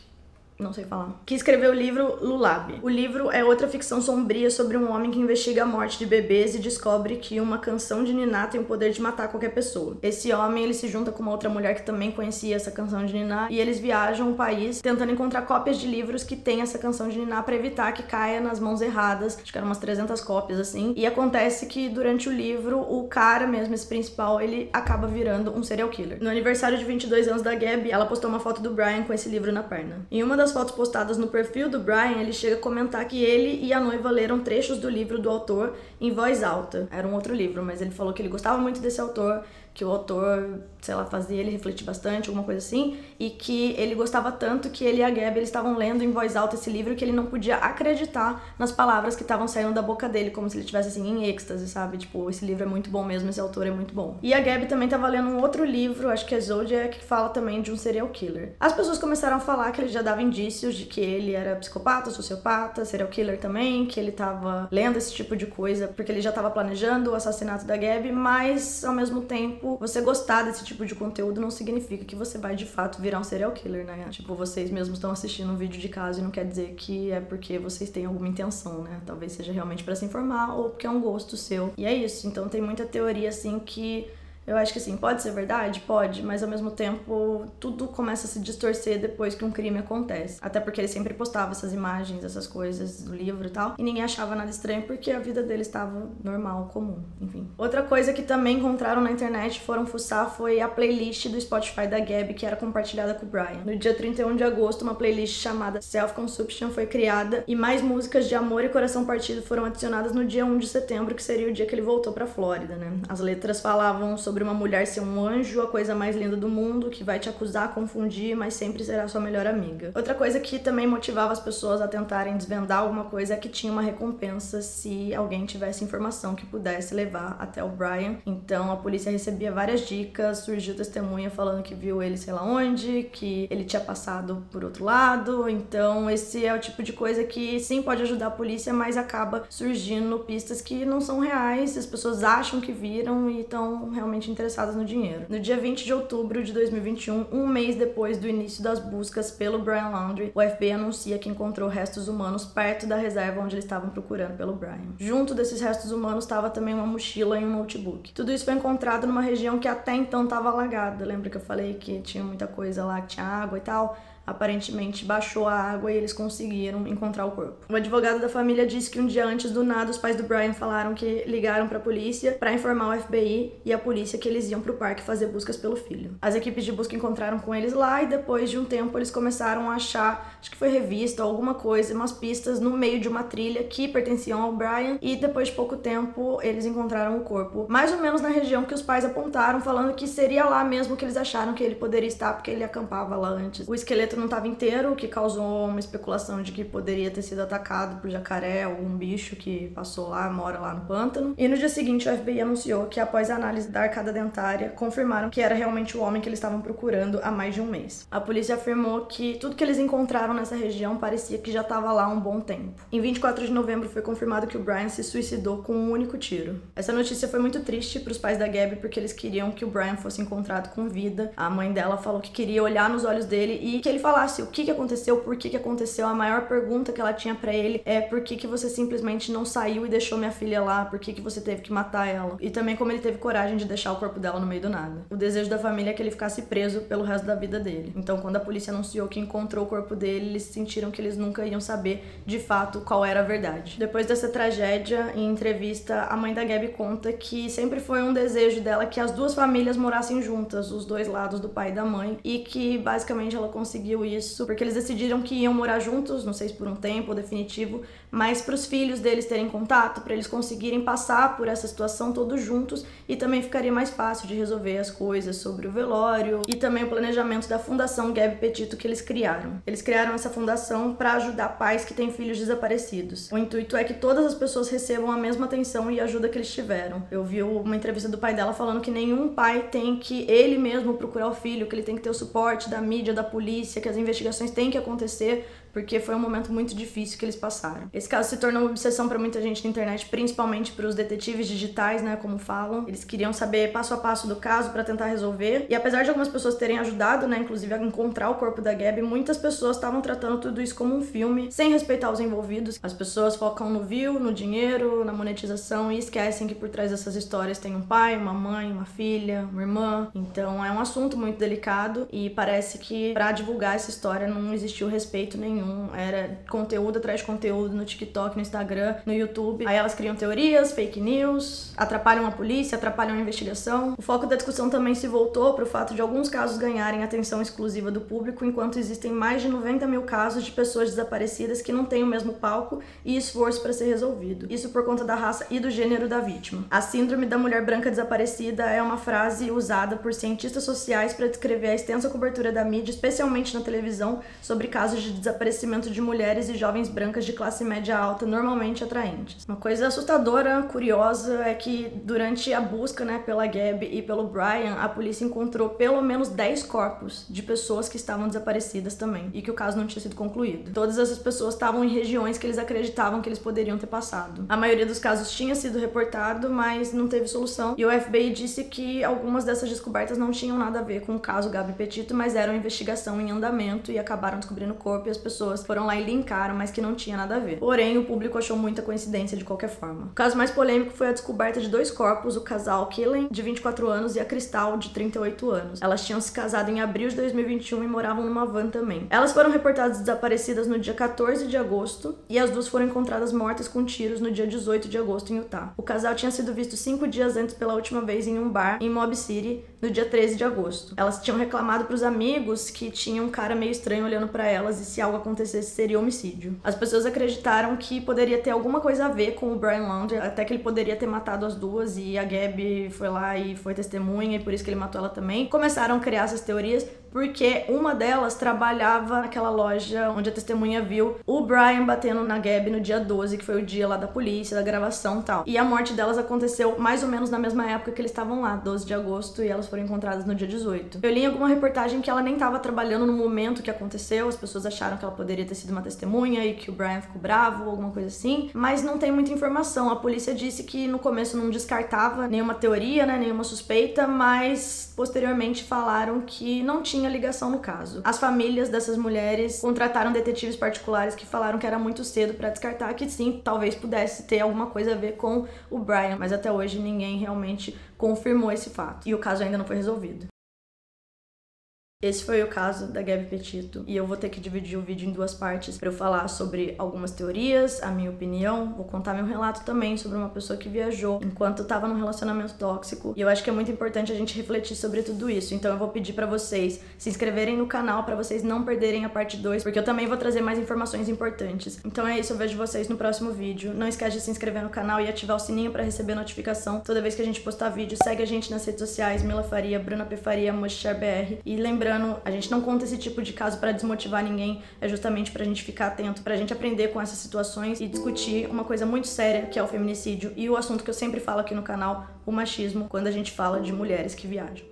não sei falar, que escreveu o livro Lullaby. O livro é outra ficção sombria sobre um homem que investiga a morte de bebês e descobre que uma canção de Niná tem o poder de matar qualquer pessoa. Esse homem, ele se junta com uma outra mulher que também conhecia essa canção de Niná e eles viajam o país tentando encontrar cópias de livros que tem essa canção de Niná para evitar que caia nas mãos erradas. Acho que eram umas 300 cópias, assim. E acontece que durante o livro, o cara mesmo, esse principal, ele acaba virando um serial killer. No aniversário de 22 anos da Gabby, ela postou uma foto do Brian com esse livro na perna. Em uma das fotos postadas no perfil do Brian, ele chega a comentar que ele e a noiva leram trechos do livro do autor em voz alta. Era um outro livro, mas ele falou que ele gostava muito desse autor, que o autor, sei lá, fazia ele refletir bastante, alguma coisa assim, e que ele gostava tanto que ele e a Gabi, eles estavam lendo em voz alta esse livro que ele não podia acreditar nas palavras que estavam saindo da boca dele, como se ele estivesse assim em êxtase, sabe? Tipo, esse livro é muito bom mesmo, esse autor é muito bom. E a Gabi também tava lendo um outro livro, acho que é Zodiac, que fala também de um serial killer. As pessoas começaram a falar que ele já dava indícios de que ele era psicopata, sociopata, serial killer também, que ele tava lendo esse tipo de coisa porque ele já tava planejando o assassinato da Gabi, mas ao mesmo tempo, você gostar desse tipo de conteúdo não significa que você vai de fato virar um serial killer, né? Tipo, vocês mesmos estão assistindo um vídeo de caso e não quer dizer que é porque vocês têm alguma intenção, né? Talvez seja realmente pra se informar ou porque é um gosto seu. E é isso, então tem muita teoria assim que eu acho que assim, pode ser verdade? Pode, mas ao mesmo tempo tudo começa a se distorcer depois que um crime acontece. Até porque ele sempre postava essas imagens, essas coisas do livro e tal, e ninguém achava nada estranho porque a vida dele estava normal, comum, enfim. Outra coisa que também encontraram na internet, foram fuçar, foi a playlist do Spotify da Gabi, que era compartilhada com o Brian. No dia 31 de agosto, uma playlist chamada Self-Consumption foi criada e mais músicas de amor e coração partido foram adicionadas no dia 1 de setembro, que seria o dia que ele voltou pra Flórida, né? As letras falavam sobre uma mulher ser um anjo, a coisa mais linda do mundo, que vai te acusar, confundir, mas sempre será sua melhor amiga. Outra coisa que também motivava as pessoas a tentarem desvendar alguma coisa é que tinha uma recompensa se alguém tivesse informação que pudesse levar até o Brian. Então a polícia recebia várias dicas, surgiu testemunha falando que viu ele sei lá onde, que ele tinha passado por outro lado. Então esse é o tipo de coisa que sim pode ajudar a polícia, mas acaba surgindo pistas que não são reais, as pessoas acham que viram e estão realmente interessadas no dinheiro. No dia 20 de outubro de 2021, um mês depois do início das buscas pelo Brian Laundrie, o FBI anuncia que encontrou restos humanos perto da reserva onde eles estavam procurando pelo Brian. Junto desses restos humanos estava também uma mochila e um notebook. Tudo isso foi encontrado numa região que até então estava alagada. Lembra que eu falei que tinha muita coisa lá, que tinha água e tal? Aparentemente baixou a água e eles conseguiram encontrar o corpo. O advogado da família disse que um dia antes, do nada, os pais do Brian falaram que ligaram pra polícia pra informar o FBI e a polícia que eles iam pro parque fazer buscas pelo filho. As equipes de busca encontraram com eles lá e depois de um tempo eles começaram a achar, acho que foi revista ou alguma coisa, umas pistas no meio de uma trilha que pertenciam ao Brian, e depois de pouco tempo eles encontraram o corpo, mais ou menos na região que os pais apontaram, falando que seria lá mesmo que eles acharam que ele poderia estar, porque ele acampava lá antes. O esqueleto não estava inteiro, o que causou uma especulação de que poderia ter sido atacado por jacaré ou um bicho que passou lá, mora lá no pântano. E no dia seguinte o FBI anunciou que após a análise da arcada dentária, confirmaram que era realmente o homem que eles estavam procurando há mais de um mês. A polícia afirmou que tudo que eles encontraram nessa região parecia que já estava lá há um bom tempo. Em 24 de novembro foi confirmado que o Brian se suicidou com um único tiro. Essa notícia foi muito triste para os pais da Gabi, porque eles queriam que o Brian fosse encontrado com vida. A mãe dela falou que queria olhar nos olhos dele e que ele falasse o que aconteceu, por que aconteceu. A maior pergunta que ela tinha pra ele é: por que você simplesmente não saiu e deixou minha filha lá? Por que você teve que matar ela? E também como ele teve coragem de deixar o corpo dela no meio do nada. O desejo da família é que ele ficasse preso pelo resto da vida dele. Então quando a polícia anunciou que encontrou o corpo dele, eles sentiram que eles nunca iam saber de fato qual era a verdade. Depois dessa tragédia, em entrevista, a mãe da Gabi conta que sempre foi um desejo dela que as duas famílias morassem juntas, os dois lados do pai e da mãe, e que basicamente ela conseguiu isso porque eles decidiram que iam morar juntos, não sei se por um tempo ou definitivo, mas para os filhos deles terem contato, para eles conseguirem passar por essa situação todos juntos, e também ficaria mais fácil de resolver as coisas sobre o velório e também o planejamento da Fundação Gabi Petito que eles criaram. Eles criaram essa fundação para ajudar pais que têm filhos desaparecidos. O intuito é que todas as pessoas recebam a mesma atenção e ajuda que eles tiveram. Eu vi uma entrevista do pai dela falando que nenhum pai tem que ele mesmo procurar o filho, que ele tem que ter o suporte da mídia, da polícia, que as investigações têm que acontecer, porque foi um momento muito difícil que eles passaram. Esse caso se tornou uma obsessão para muita gente na internet, principalmente para os detetives digitais, né, como falam. Eles queriam saber passo a passo do caso para tentar resolver. E apesar de algumas pessoas terem ajudado, né, inclusive a encontrar o corpo da Gabi, muitas pessoas estavam tratando tudo isso como um filme, sem respeitar os envolvidos. As pessoas focam no view, no dinheiro, na monetização e esquecem que por trás dessas histórias tem um pai, uma mãe, uma filha, uma irmã. Então é um assunto muito delicado e parece que para divulgar essa história não existiu respeito nenhum nenhum. Era conteúdo atrás de conteúdo no TikTok, no Instagram, no YouTube. Aí elas criam teorias, fake news, atrapalham a polícia, atrapalham a investigação. O foco da discussão também se voltou para o fato de alguns casos ganharem atenção exclusiva do público, enquanto existem mais de 90 mil casos de pessoas desaparecidas que não têm o mesmo palco e esforço para ser resolvido. Isso por conta da raça e do gênero da vítima. A síndrome da mulher branca desaparecida é uma frase usada por cientistas sociais para descrever a extensa cobertura da mídia, especialmente na televisão, sobre casos de desaparecimento de mulheres e jovens brancas de classe média alta, normalmente atraentes. Uma coisa assustadora, curiosa, é que durante a busca, pela Gabby e pelo Brian, a polícia encontrou pelo menos 10 corpos de pessoas que estavam desaparecidas também, e que o caso não tinha sido concluído. Todas essas pessoas estavam em regiões que eles acreditavam que eles poderiam ter passado. A maioria dos casos tinha sido reportado, mas não teve solução, e o FBI disse que algumas dessas descobertas não tinham nada a ver com o caso Gabby Petito, mas era uma investigação em andamento e acabaram descobrindo o corpo e as pessoas foram lá e linkaram, mas que não tinha nada a ver. Porém, o público achou muita coincidência de qualquer forma. O caso mais polêmico foi a descoberta de 2 corpos, o casal Killen, de 24 anos, e a Crystal, de 38 anos. Elas tinham se casado em abril de 2021 e moravam numa van também. Elas foram reportadas desaparecidas no dia 14 de agosto e as duas foram encontradas mortas com tiros no dia 18 de agosto em Utah. O casal tinha sido visto 5 dias antes pela última vez em um bar em Mob City, no dia 13 de agosto. Elas tinham reclamado pros amigos que tinha um cara meio estranho olhando pra elas e se algo acontecesse seria homicídio. As pessoas acreditaram que poderia ter alguma coisa a ver com o Brian Laundrie, até que ele poderia ter matado as duas e a Gabby foi lá e foi testemunha e por isso que ele matou ela também. Começaram a criar essas teorias porque uma delas trabalhava naquela loja onde a testemunha viu o Brian batendo na Gabby no dia 12, que foi o dia lá da polícia, da gravação e tal. E a morte delas aconteceu mais ou menos na mesma época que eles estavam lá, 12 de agosto, e elas foram encontradas no dia 18. Eu li em alguma reportagem que ela nem estava trabalhando no momento que aconteceu, as pessoas acharam que ela poderia ter sido uma testemunha e que o Brian ficou bravo, alguma coisa assim, mas não tem muita informação. A polícia disse que no começo não descartava nenhuma teoria, nenhuma suspeita, mas posteriormente falaram que não tinha ligação no caso. As famílias dessas mulheres contrataram detetives particulares que falaram que era muito cedo pra descartar que sim, talvez pudesse ter alguma coisa a ver com o Brian, mas até hoje ninguém realmente confirmou esse fato. E o caso ainda não foi resolvido. Esse foi o caso da Gabby Petito e eu vou ter que dividir o vídeo em 2 partes para eu falar sobre algumas teorias, a minha opinião, vou contar meu relato também sobre uma pessoa que viajou enquanto estava num relacionamento tóxico e eu acho que é muito importante a gente refletir sobre tudo isso, então eu vou pedir para vocês se inscreverem no canal para vocês não perderem a parte 2, porque eu também vou trazer mais informações importantes. Então é isso, eu vejo vocês no próximo vídeo. Não esquece de se inscrever no canal e ativar o sininho para receber notificação toda vez que a gente postar vídeo. Segue a gente nas redes sociais, Mila Faria, Bruna P. Faria, MushShareBR, e lembrando, a gente não conta esse tipo de caso para desmotivar ninguém, é justamente pra gente ficar atento, pra gente aprender com essas situações e discutir uma coisa muito séria, que é o feminicídio e o assunto que eu sempre falo aqui no canal, o machismo, quando a gente fala de mulheres que viajam.